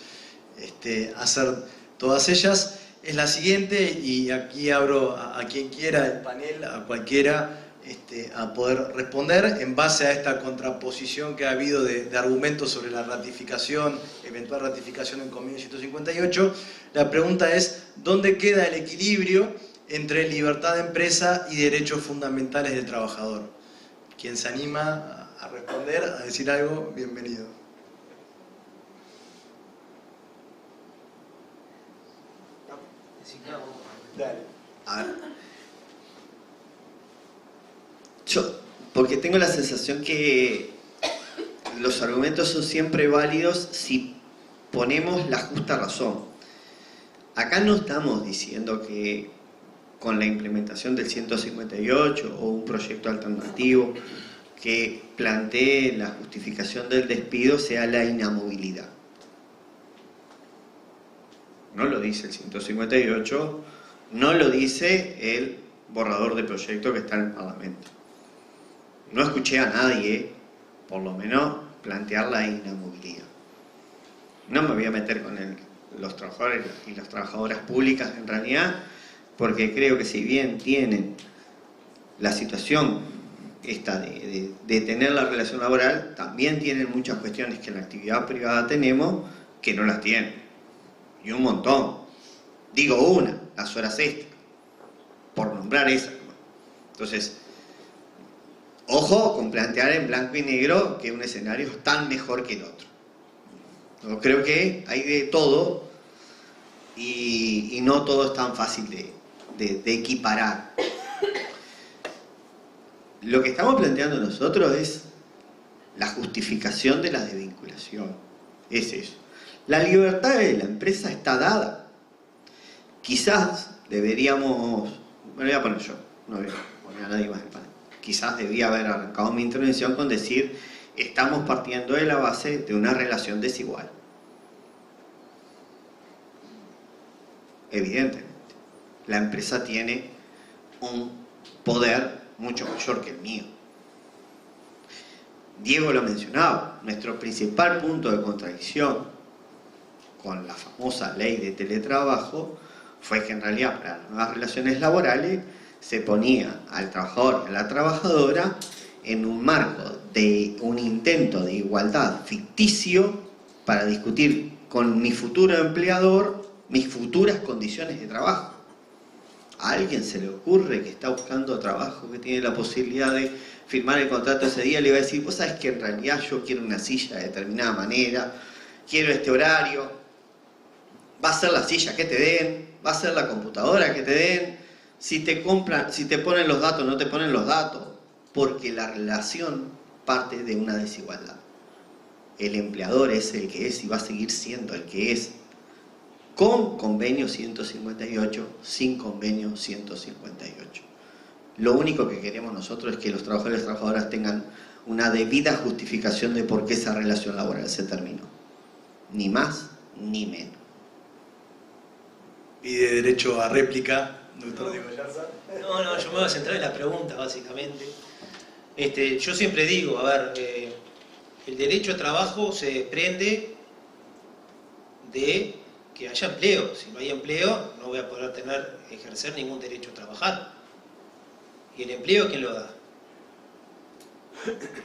hacer todas ellas, es la siguiente, y aquí abro a quien quiera el panel, a cualquiera, a poder responder en base a esta contraposición que ha habido de argumentos sobre la ratificación, eventual ratificación del convenio 158. La pregunta es, ¿dónde queda el equilibrio entre libertad de empresa y derechos fundamentales del trabajador? Quien se anima a responder, a decir algo, bienvenido. Dale. A ver. Yo, porque tengo la sensación que los argumentos son siempre válidos si ponemos la justa razón. Acá no estamos diciendo que con la implementación del 158 o un proyecto alternativo que plantee la justificación del despido sea la inamovilidad. No lo dice el 158, no lo dice el borrador de proyecto que está en el Parlamento. No escuché a nadie, por lo menos, plantear la inamovilidad. No me voy a meter con los trabajadores y las trabajadoras públicas en realidad, porque creo que si bien tienen la situación esta de tener la relación laboral, también tienen muchas cuestiones que en la actividad privada tenemos que no las tienen. Y un montón. Digo una, las horas extras, por nombrar esa. Entonces, ojo con plantear en blanco y negro que un escenario es tan mejor que el otro. Yo creo que hay de todo y no todo es tan fácil de equiparar. Lo que estamos planteando nosotros es la justificación de la desvinculación. Es eso. La libertad de la empresa está dada. Quizás deberíamos... Me voy a poner yo, no voy a poner a nadie más en panel. Quizás debía haber arrancado mi intervención con decir: estamos partiendo de la base de una relación desigual. Evidentemente, la empresa tiene un poder mucho mayor que el mío. Diego lo mencionaba, nuestro principal punto de contradicción con la famosa ley de teletrabajo fue que en realidad para las nuevas relaciones laborales se ponía al trabajador y a la trabajadora en un marco de un intento de igualdad ficticio para discutir con mi futuro empleador mis futuras condiciones de trabajo. ¿A alguien se le ocurre que está buscando trabajo, que tiene la posibilidad de firmar el contrato ese día, le va a decir: vos sabés que en realidad yo quiero una silla de determinada manera, quiero este horario, va a ser la silla que te den, va a ser la computadora que te den, si te ponen los datos, no te ponen los datos, porque la relación parte de una desigualdad. El empleador es el que es y va a seguir siendo el que es, con convenio 158, sin convenio 158. Lo único que queremos nosotros es que los trabajadores y trabajadoras tengan una debida justificación de por qué esa relación laboral se terminó. Ni más ni menos. Pide derecho a réplica, doctor Diego Yarza. No, yo me voy a centrar en la pregunta, básicamente. Yo siempre digo, a ver, el derecho a trabajo se desprende de que haya empleo. Si no hay empleo, no voy a poder ejercer ningún derecho a trabajar. ¿Y el empleo quién lo da?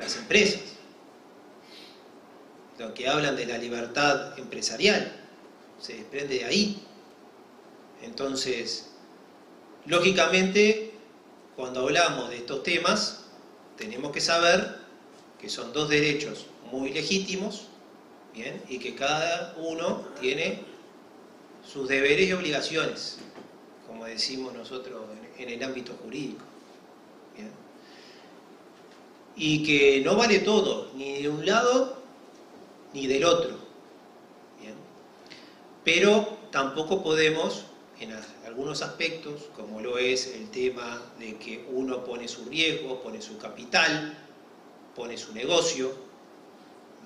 Las empresas. Lo que hablan de la libertad empresarial se desprende de ahí. Entonces, lógicamente, cuando hablamos de estos temas, tenemos que saber que son dos derechos muy legítimos, ¿bien? Y que cada uno tiene sus deberes y obligaciones, como decimos nosotros en el ámbito jurídico, ¿bien? Y que no vale todo, ni de un lado ni del otro, ¿bien? Pero tampoco podemos, en algunos aspectos, como lo es el tema de que uno pone su riesgo, pone su capital, pone su negocio,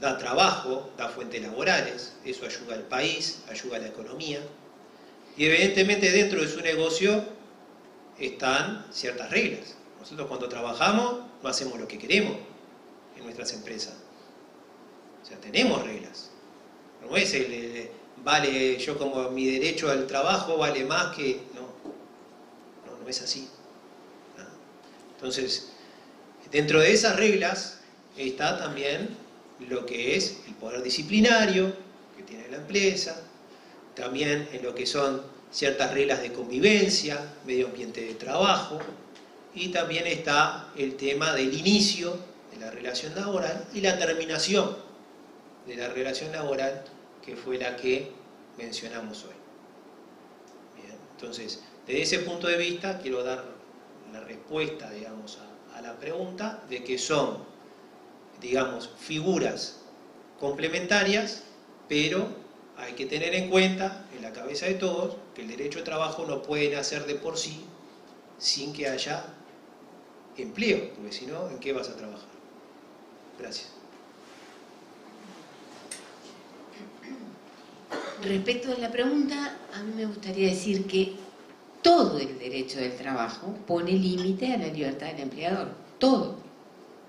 da trabajo, da fuentes laborales, eso ayuda al país, ayuda a la economía, y evidentemente dentro de su negocio están ciertas reglas. Nosotros cuando trabajamos no hacemos lo que queremos en nuestras empresas, o sea, tenemos reglas, no es vale, yo como mi derecho al trabajo vale más que... No es así. Entonces, Dentro de esas reglas está también lo que es el poder disciplinario que tiene la empresa, también en lo que son ciertas reglas de convivencia, medio ambiente de trabajo, y también está el tema del inicio de la relación laboral y la terminación de la relación laboral, que fue la que mencionamos hoy. Bien, entonces, desde ese punto de vista, quiero dar la respuesta, digamos, a la pregunta de que son, digamos, figuras complementarias, pero hay que tener en cuenta, en la cabeza de todos, que el derecho de trabajo no puede nacer de por sí sin que haya empleo, porque si no, ¿en qué vas a trabajar? Gracias. Respecto a la pregunta, a mí me gustaría decir que todo el derecho del trabajo pone límite a la libertad del empleador. Todo.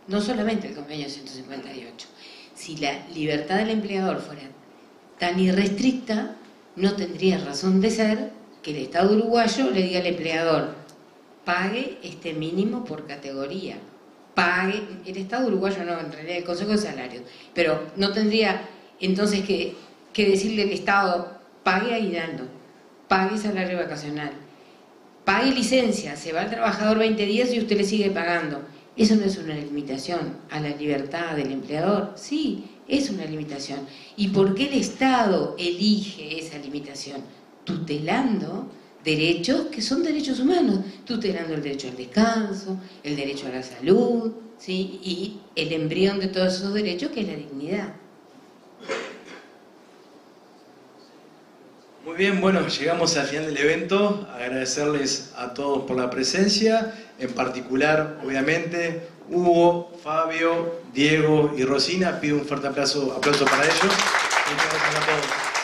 No solamente el convenio 158. Si la libertad del empleador fuera tan irrestricta, no tendría razón de ser que el Estado uruguayo le diga al empleador: pague este mínimo por categoría. Pague. El Estado uruguayo no, en realidad el Consejo de Salarios. Pero no tendría entonces que decirle al Estado: pague aguinaldo, pague salario vacacional, pague licencia, se va el trabajador 20 días y usted le sigue pagando. ¿Eso no es una limitación a la libertad del empleador? Sí, es una limitación. ¿Y por qué el Estado elige esa limitación? Tutelando derechos que son derechos humanos, tutelando el derecho al descanso, el derecho a la salud, ¿sí? Y el embrión de todos esos derechos, que es la dignidad. Muy bien, bueno, llegamos al final del evento. Agradecerles a todos por la presencia, en particular, obviamente, Hugo, Fabio, Diego y Rosina. Pido un fuerte aplauso para ellos. Muchas gracias a todos.